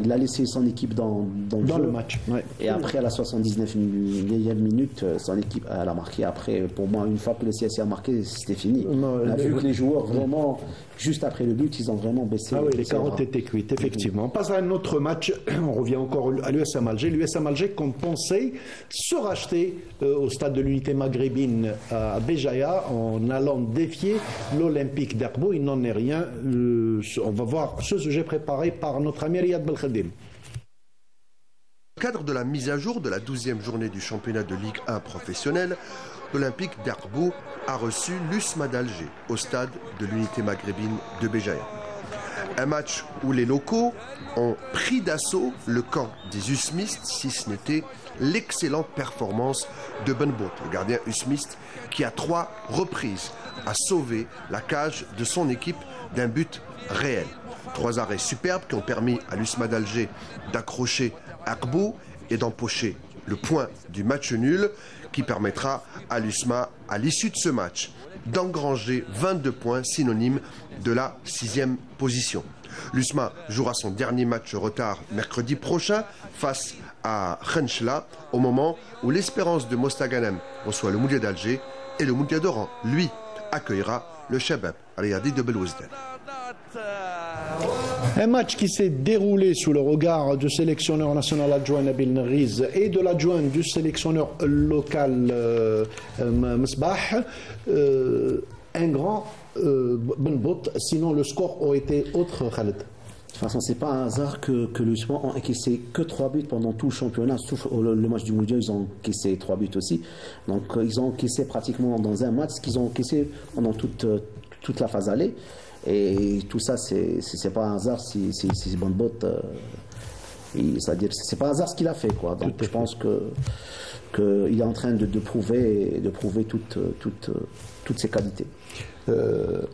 il a laissé son équipe dans le match. Ouais. Et après, à la 79e minute, son équipe elle a marqué. Après, pour moi, une fois que le CSC a marqué, c'était fini. On a vu que les joueurs, vraiment, juste après le but, ils ont vraiment baissé. Ah oui, les carottes étaient cuites, effectivement. On passe à un autre match, on revient encore à l'USM Alger. L'USM Alger qu'on pensait se racheter au stade de l'unité maghrébine à Béjaïa, en allant défier l'Olympique d'Aqbou. Il n'en est rien. On va voir ce sujet préparé par notre ami Riyad Belkhadim. Dans le cadre de la mise à jour de la 12e journée du championnat de Ligue 1 professionnel, l'Olympique d'Aqbou a reçu l'USMA d'Alger au stade de l'unité maghrébine de Béjaïa. Un match où les locaux ont pris d'assaut le camp des usmistes, si ce n'était l'excellente performance de Benbout, le gardien usmiste, qui à 3 reprises a sauvé la cage de son équipe d'un but réel. 3 arrêts superbes qui ont permis à l'USMA d'Alger d'accrocher Aqbou et d'empocher le point du match nul qui permettra à l'USMA, à l'issue de ce match, d'engranger 22 points, synonyme de la 6e position. L'USMA jouera son dernier match retard mercredi prochain face à Khenchla, au moment où l'Espérance de Mostaganem reçoit le Moudia d'Alger et le Moudia d'Oran, lui, accueillera le Shabab Riyadi de Belouizdad. Un match qui s'est déroulé sous le regard du sélectionneur national adjoint Nabil Nriz et de l'adjoint du sélectionneur local Msbah. Un grand Benbout, sinon le score aurait été autre, Khaled. De toute façon, c'est pas un hasard que l'USMA ont encaissé que 3 buts pendant tout le championnat, sauf le match du Moudia, ils ont encaissé 3 buts aussi. Donc ils ont encaissé pratiquement dans un match ce qu'ils ont encaissé pendant toute la phase aller. Et tout ça, c'est pas un hasard si Benbout, c'est-à-dire c'est pas un hasard ce qu'il a fait, quoi. Donc je pense qu'il est en train de prouver toutes ses qualités.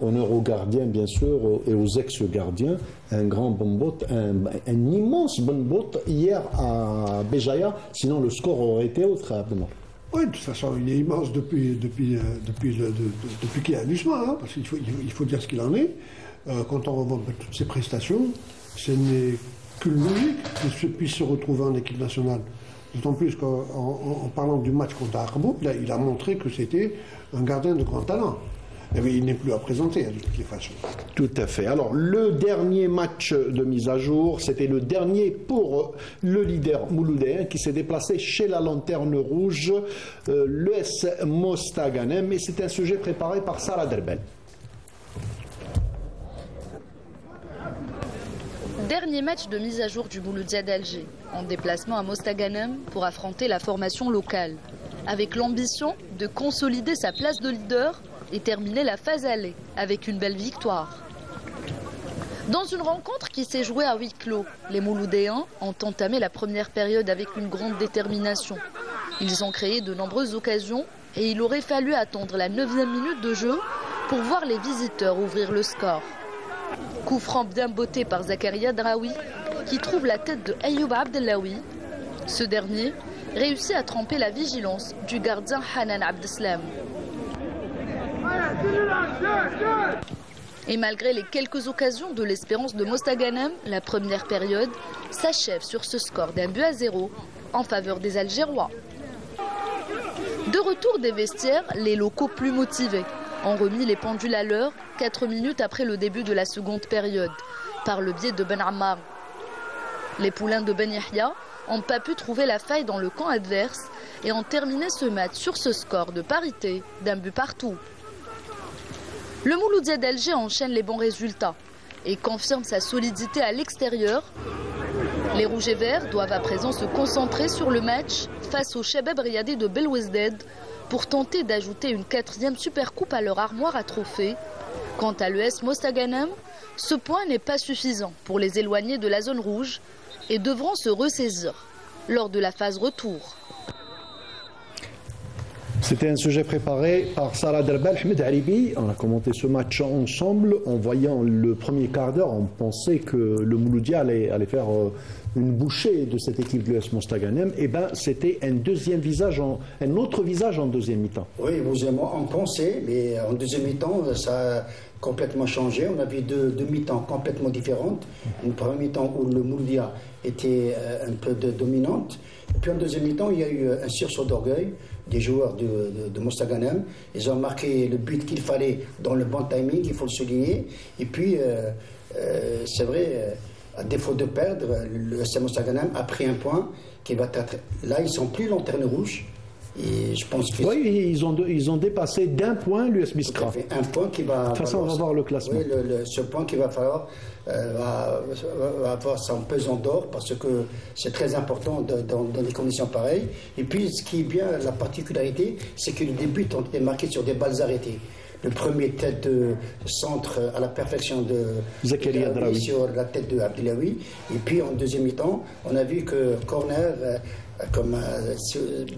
Honneur aux gardiens, bien sûr, et aux ex-gardiens. Un grand Benbout, un immense Benbout hier à Béjaïa. Sinon, le score aurait été autre. Oui, de toute façon, il est immense depuis qu'il y a Lusma, hein, parce qu'il faut dire ce qu'il en est. Quand on revoit toutes ses prestations, ce n'est qu'une logique qu'il puisse se retrouver en équipe nationale. D'autant plus qu'en parlant du match contre Arbo, il a montré que c'était un gardien de grand talent. Mais il n'est plus à présenter de toutes les façons. Tout à fait. Alors, le dernier match de mise à jour, c'était le dernier pour le leader mouloudéen qui s'est déplacé chez la Lanterne Rouge, l'ES Mostaganem. Et c'est un sujet préparé par Sarah Derbel. Dernier match de mise à jour du Mouloudia d'Alger, en déplacement à Mostaganem pour affronter la formation locale, avec l'ambition de consolider sa place de leader et terminer la phase aller avec une belle victoire. Dans une rencontre qui s'est jouée à huis clos, les Mouloudéens ont entamé la première période avec une grande détermination. Ils ont créé de nombreuses occasions et il aurait fallu attendre la 9e minute de jeu pour voir les visiteurs ouvrir le score. Coup franc bien botté par Zakaria Draoui qui trouve la tête de Ayoub Abdellaoui. Ce dernier réussit à tromper la vigilance du gardien Hanan Abdeslam. Et malgré les quelques occasions de l'Espérance de Mostaganem, la première période s'achève sur ce score d'1-0 en faveur des Algérois. De retour des vestiaires, les locaux plus motivés ont remis les pendules à l'heure 4 minutes après le début de la seconde période, par le biais de Ben Ammar. Les poulains de Ben Yahya n'ont pas pu trouver la faille dans le camp adverse et ont terminé ce match sur ce score de parité d'1 but partout. Le Mouloudia d'Alger enchaîne les bons résultats et confirme sa solidité à l'extérieur. Les Rouges et Verts doivent à présent se concentrer sur le match face au Shabab Riadé de Belouezded pour tenter d'ajouter une 4e Supercoupe à leur armoire à trophées. Quant à l'ES Mostaganem, ce point n'est pas suffisant pour les éloigner de la zone rouge et devront se ressaisir lors de la phase retour. C'était un sujet préparé par Sarah Derbel, Ahmed Haribi. On a commenté ce match ensemble. En voyant le premier quart d'heure, on pensait que le Mouloudia allait faire une bouchée de cette équipe de l'ES Mostaganem. Et bien, c'était un autre visage en deuxième mi-temps. Oui, vous et moi, on pensait, mais en deuxième mi-temps, ça a complètement changé. On a vu deux mi-temps complètement différentes. Une première mi-temps où le Mouloudia était un peu dominante. Et puis en deuxième mi-temps, il y a eu un sursaut d'orgueil des joueurs de Mostaganem. Ils ont marqué le but qu'il fallait dans le bon timing, il faut le souligner. Et puis, c'est vrai, à défaut de perdre, le SM Mostaganem a pris un point qui va être... Là, ils sont plus lanterne rouge. Et je pense que... Oui, ils ont dépassé d'1 point l'US Biskra. Un point qui va... De toute façon, on va voir le classement. Oui, ce point qu'il va falloir va avoir son pesant d'or parce que c'est très important dans des conditions pareilles. Et puis, ce qui est bien, la particularité, c'est que les débuts ont été marqués sur des balles arrêtées. Le premier tête de centre à la perfection de Zakaria Draoui sur la tête de Abdellaoui. Et puis, en deuxième mi-temps, on a vu que corner... comme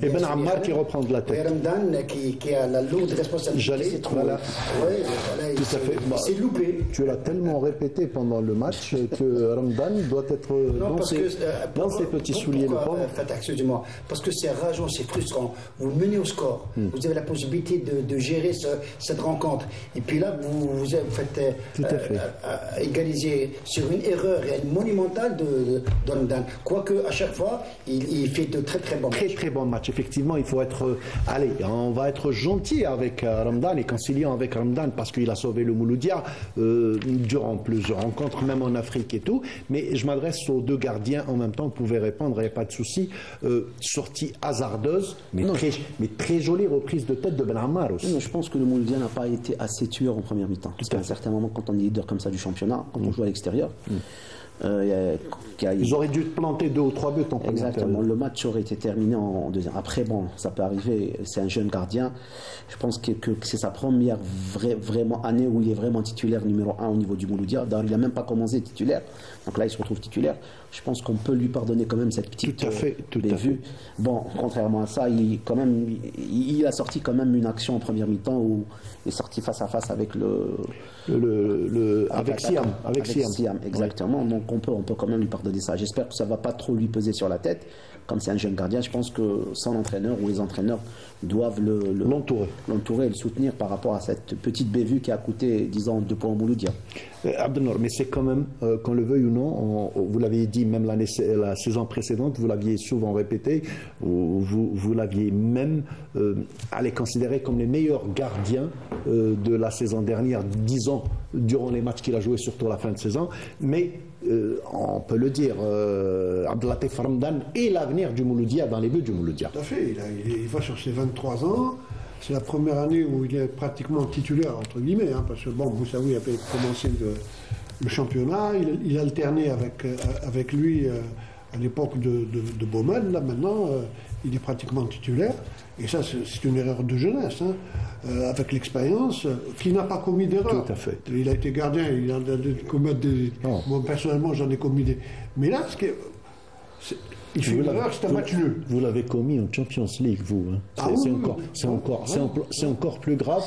et Ben Ammar qui reprend de la tête. Et Ramdan qui a la lourde responsabilité. Voilà. Ouais, tout à fait. C'est loupé. Tu l'as tellement répété pendant le match que Ramdan doit être dans ses petits souliers. Excusez-moi, parce que c'est rageant, c'est frustrant. Vous menez au score, vous avez la possibilité de gérer cette rencontre. Et puis là, vous faites égaliser sur une erreur monumentale de Ramdan. Quoique, à chaque fois, il fait de très bons matchs. Très bons matchs. Effectivement, il faut être... allez, on va être gentil avec Ramdan et conciliant avec Ramdan parce qu'il a sauvé le Mouloudia durant plusieurs rencontres, même en Afrique et tout. Mais je m'adresse aux deux gardiens en même temps. Vous pouvez répondre, il n'y a pas de souci. Sortie hasardeuse, mais très jolie reprise de tête de Ben Ammar aussi. Non, je pense que le Mouloudia n'a pas été assez tueur en première mi-temps. Parce qu'à un certain moment, quand on est leader comme ça du championnat, quand on joue à l'extérieur... ils auraient dû planter 2 ou 3 buts en première. Exactement, le match aurait été terminé en deuxième. Après, bon, ça peut arriver, c'est un jeune gardien. Je pense que c'est sa première vraiment année où il est vraiment titulaire numéro 1 au niveau du Mouloudia. D'ailleurs, il n'a même pas commencé titulaire. Donc là, il se retrouve titulaire. Je pense qu'on peut lui pardonner quand même cette petite vue. Bon, contrairement à ça, il a sorti quand même une action en première mi-temps où il est sorti face à face avec avec Siam. Avec Siam, exactement. Donc on peut quand même lui pardonner ça. J'espère que ça ne va pas trop lui peser sur la tête. Comme c'est un jeune gardien, je pense que son entraîneur ou les entraîneurs doivent l'entourer et le soutenir par rapport à cette petite bévue qui a coûté, disons, 2 points au Mouloudia. Abdelnour, mais c'est quand même, qu'on le veuille ou non, vous l'aviez dit même la saison précédente, vous l'aviez souvent répété, vous l'aviez même allez considérer comme les meilleurs gardiens de la saison dernière, disons, durant les matchs qu'il a joués, surtout à la fin de saison. Mais on peut le dire, Abdelatif Ramdan est l'avenir du Mouloudia dans les buts du Mouloudia. Tout à fait, il va sur ses 23 ans. C'est la première année où il est pratiquement titulaire, entre guillemets, hein, parce que bon, Moussaoui avait commencé le championnat, il alternait avec lui à l'époque de Baumann. Là maintenant, il est pratiquement titulaire, et ça c'est une erreur de jeunesse, hein, avec l'expérience, qui n'a pas commis d'erreur. Tout à fait. Il a été gardien, il a commis des... Moi personnellement j'en ai commis des... Mais là, il fait une erreur, c'est un match nul. Vous l'avez commis en Champions League, vous. Hein. C'est encore plus grave.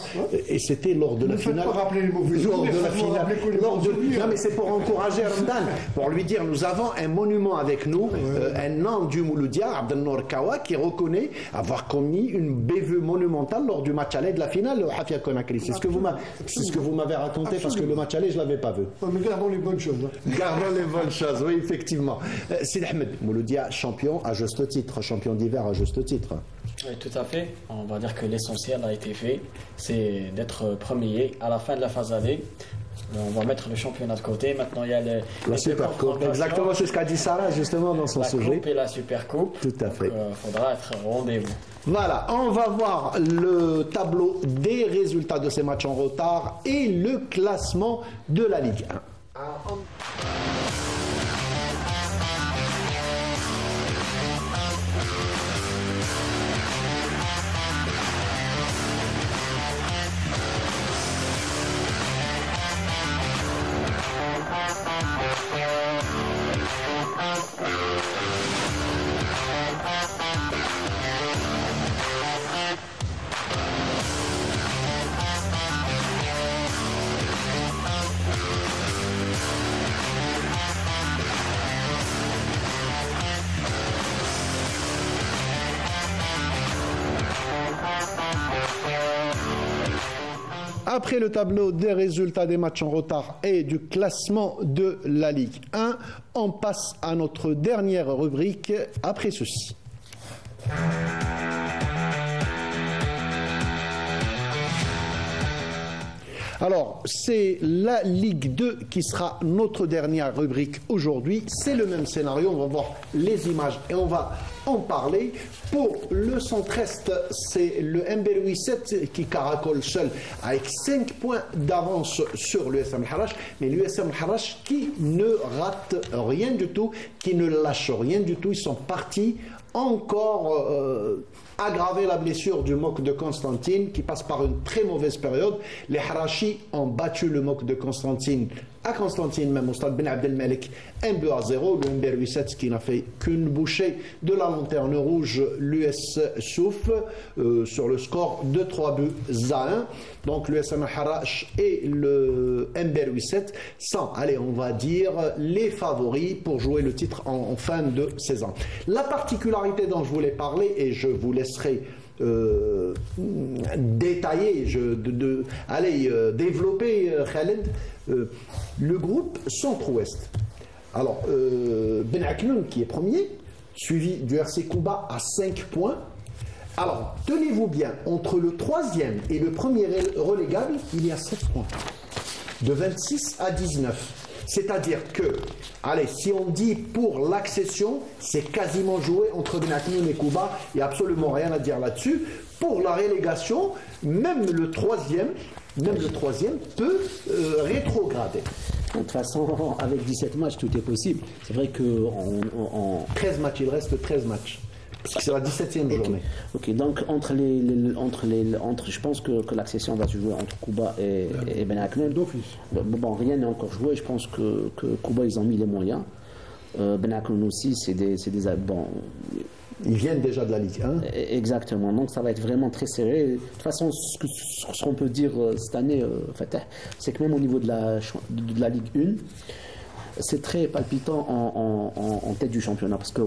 Et c'était lors de la finale. Ne faites pas rappeler les mauvais lors de la finale. Non, mais c'est pour encourager Ramdan, pour lui dire nous avons un monument avec nous, un homme du Mouloudia, Abdelnour Kawa, qui reconnaît avoir commis une bévue monumentale lors du match aller de la finale au Hafia Conakry. C'est ce que vous m'avez raconté, parce que le match aller, je ne l'avais pas vu. Mais gardons les bonnes choses. Hein. Gardons les bonnes choses, oui, effectivement. Sid Ahmed, Mouloudia, champion à juste titre, champion d'hiver à juste titre. Oui, tout à fait. On va dire que l'essentiel a été fait, c'est d'être premier à la fin de la phase aller. On va mettre le championnat de côté. Maintenant, il y a la Super Coupe. Exactement, c'est ce qu'a dit Sarah justement dans son sujet. La Coupe et la Super Coupe. Tout à fait. Il faudra être au rendez-vous. Voilà, on va voir le tableau des résultats de ces matchs en retard et le classement de la Ligue 1. Après le tableau des résultats des matchs en retard et du classement de la Ligue 1, on passe à notre dernière rubrique après ceci. Alors, c'est la Ligue 2 qui sera notre dernière rubrique aujourd'hui. C'est le même scénario, on va voir les images et on va en parler. Pour le centre-est, c'est le Mberoui 7 qui caracole seul avec 5 points d'avance sur l'USM Al-Harrach, mais l'USM Al-Harrach qui ne rate rien du tout, qui ne lâche rien du tout. Ils sont partis encore aggraver la blessure du MOC de Constantine qui passe par une très mauvaise période. Les Harachis ont battu le MOC de Constantine à Constantine, même au stade Ben Abdelmalek, 1-0. Le Mberoui 7 qui n'a fait qu'une bouchée de la lanterne rouge, l'US Souf, sur le score de 3-1. Donc l'USM Al-Harrach et le Mberoui 7 sont, allez, on va dire, les favoris pour jouer le titre en fin de saison. La particularité dont je voulais parler, et je vous laisserai détailler, développer, Khaled, le groupe centre-ouest. Alors, Ben Aknoun qui est premier, suivi du RC Kouba à 5 points. Alors, tenez-vous bien, entre le troisième et le premier relégable, il y a 7 points. De 26 à 19. C'est-à-dire que, allez, si on dit pour l'accession, c'est quasiment joué entre Ben Aknoun et Kouba, il n'y a absolument rien à dire là-dessus. Pour la relégation, même le troisième peut rétrograder. De toute façon, avec 17 matchs, tout est possible. C'est vrai qu'en 13 matchs, il reste 13 matchs. Parce que c'est la 17e journée. Ok, donc je pense que l'accession va se jouer entre Kouba et Ben Aknoun. Bon, rien n'est encore joué. Je pense que Kouba, ils ont mis les moyens. Ben Aknoun aussi, c'est des bon. Ils viennent déjà de la Ligue 1. Exactement, donc ça va être vraiment très serré. De toute façon, ce qu'on peut dire cette année, c'est que même au niveau de la Ligue 1, c'est très palpitant en tête du championnat parce que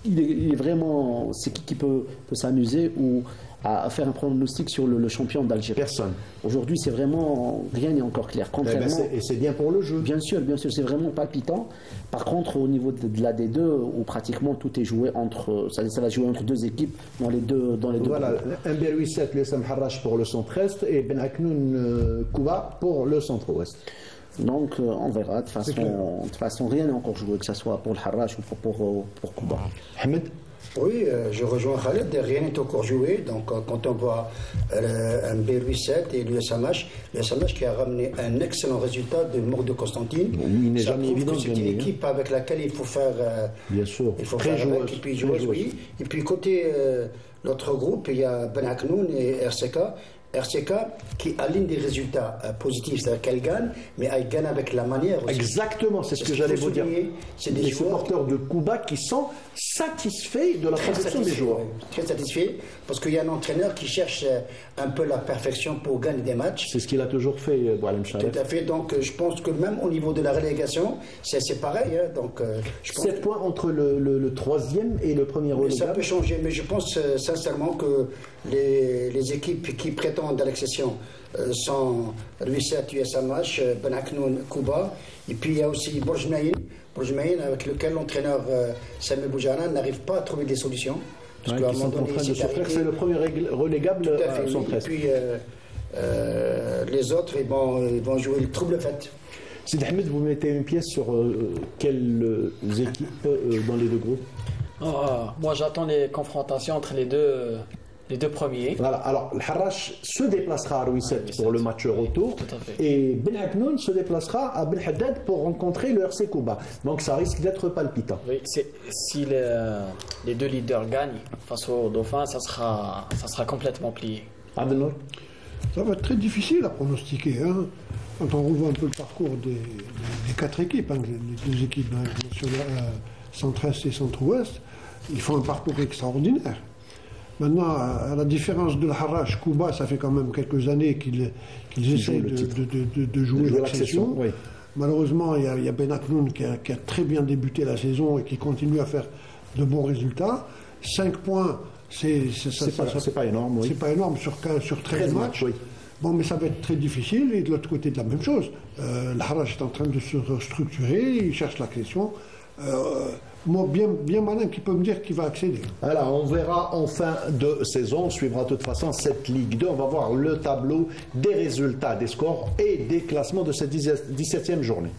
il est vraiment, c'est qui peut s'amuser ou à faire un pronostic sur le champion d'Algérie. Personne. Aujourd'hui, c'est vraiment, rien n'est encore clair. Contrairement, et c'est bien pour le jeu. Bien sûr, c'est vraiment palpitant. Par contre, au niveau de la D2, où pratiquement tout est joué entre, ça va jouer entre deux équipes dans les deux. Voilà, MBLUI 7, l'USM Harrach pour le centre-est et Ben Aknoun Kouba pour le centre-ouest. Donc on verra. De toute façon, rien n'est encore joué, que ce soit pour le Harrach ou pour Kouba. Ahmed. Oui, je rejoins Khaled, rien n'est encore joué. Donc, quand on voit un B87 et l'USMH qui a ramené un excellent résultat de Mort de Constantine, il n'est jamais évident de gagner. C'est une équipe avec laquelle il faut faire. Bien sûr, il faut faire avec, et puis jouer, oui. Et puis, côté l'autre groupe, il y a Ben Aknoun et RCK qui aligne des résultats positifs, c'est-à-dire qu'elle gagne, mais elle gagne avec la manière aussi. Exactement, c'est ce que j'allais vous dire. C'est des supporters de Kouba qui sont satisfaits de la production des joueurs. Très satisfaits, parce qu'il y a un entraîneur qui cherche un peu la perfection pour gagner des matchs. C'est ce qu'il a toujours fait, Boualem Charef. Tout à fait, donc je pense que même au niveau de la relégation, c'est pareil. Hein, donc, 7 points entre le troisième et le premier relégable. Ça peut changer, mais je pense sincèrement que les équipes qui prétendent à l'accession sont l'UI7, USMH, Ben Aknoun, Kouba, et puis il y a aussi Bourjmaïn avec lequel l'entraîneur Sami Boujana n'arrive pas à trouver des solutions. Parce qu'à un moment donné, c'est le premier relégable à son et puis les autres, ils vont jouer le trouble fait. Sid Ahmed, vous mettez une pièce sur quelles équipes dans les deux groupes? Moi, j'attends les confrontations entre les deux premiers. Voilà. Alors, le Harrach se déplacera à Rouisset pour le match retour. Et Ben Aknoun se déplacera à Ben Haddad pour rencontrer le RC Kouba. Donc, ça risque d'être palpitant. Oui, si les deux leaders gagnent face aux Dauphins, ça sera complètement plié. Abdenour? Ça va être très difficile à pronostiquer. Hein. Quand on revoit un peu le parcours des 4 équipes, hein, les deux équipes centre-est et centre-ouest, ils font un parcours extraordinaire. Maintenant, à la différence de l'Harrach, Kouba, ça fait quand même quelques années qu'ils essaient de jouer l'accession. Oui. Malheureusement, il y a Ben Aknoun qui a très bien débuté la saison et qui continue à faire de bons résultats. 5 points, c'est pas énorme. Oui. C'est pas énorme sur 13 matchs. Oui. Bon, mais ça va être très difficile. Et de l'autre côté, de la même chose. L'Harrach est en train de se restructurer, il cherche l'accession. Moi, bien malin qui peut me dire qu'il va accéder. Alors, on verra en fin de saison. On suivra de toute façon cette Ligue 2. On va voir le tableau des résultats, des scores et des classements de cette 17e journée.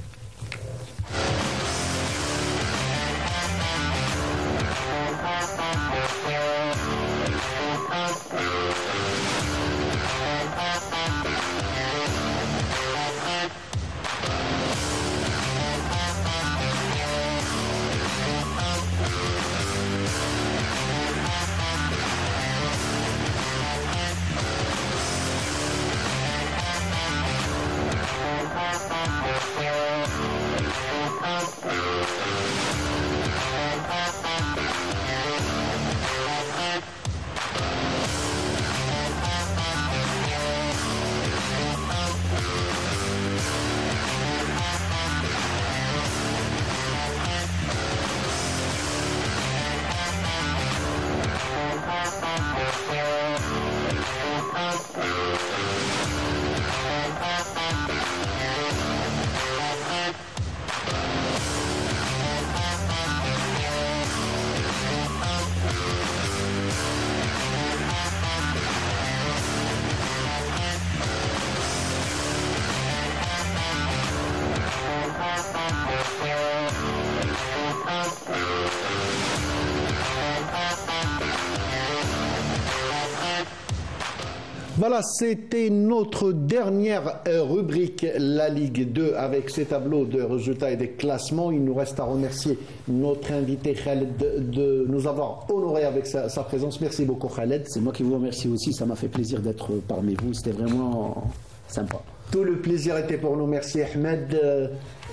Voilà, c'était notre dernière rubrique, la Ligue 2, avec ces tableaux de résultats et des classements. Il nous reste à remercier notre invité Khaled de nous avoir honoré avec sa présence. Merci beaucoup Khaled. C'est moi qui vous remercie aussi, ça m'a fait plaisir d'être parmi vous, c'était vraiment sympa. Tout le plaisir était pour nous. Merci Ahmed.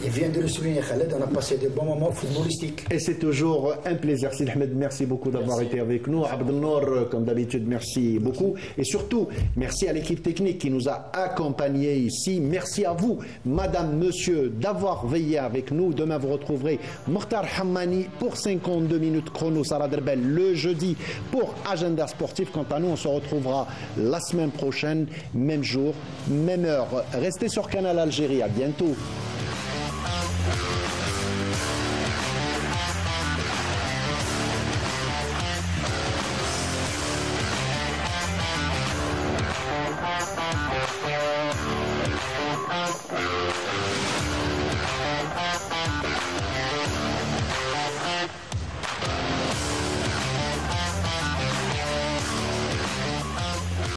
Il vient de le souligner, Khaled, on a passé de bons moments footballistiques. Et c'est toujours un plaisir. Sid Ahmed, merci beaucoup d'avoir été avec nous. Abdelnour, comme d'habitude, merci beaucoup. Et surtout, merci à l'équipe technique qui nous a accompagnés ici. Merci à vous, madame, monsieur, d'avoir veillé avec nous. Demain, vous retrouverez Mokhtar Hammani pour 52 minutes chrono Sarah Derbel le jeudi pour Agenda Sportif. Quant à nous, on se retrouvera la semaine prochaine, même jour, même heure. Restez sur Canal Algérie. À bientôt. We'll be right back.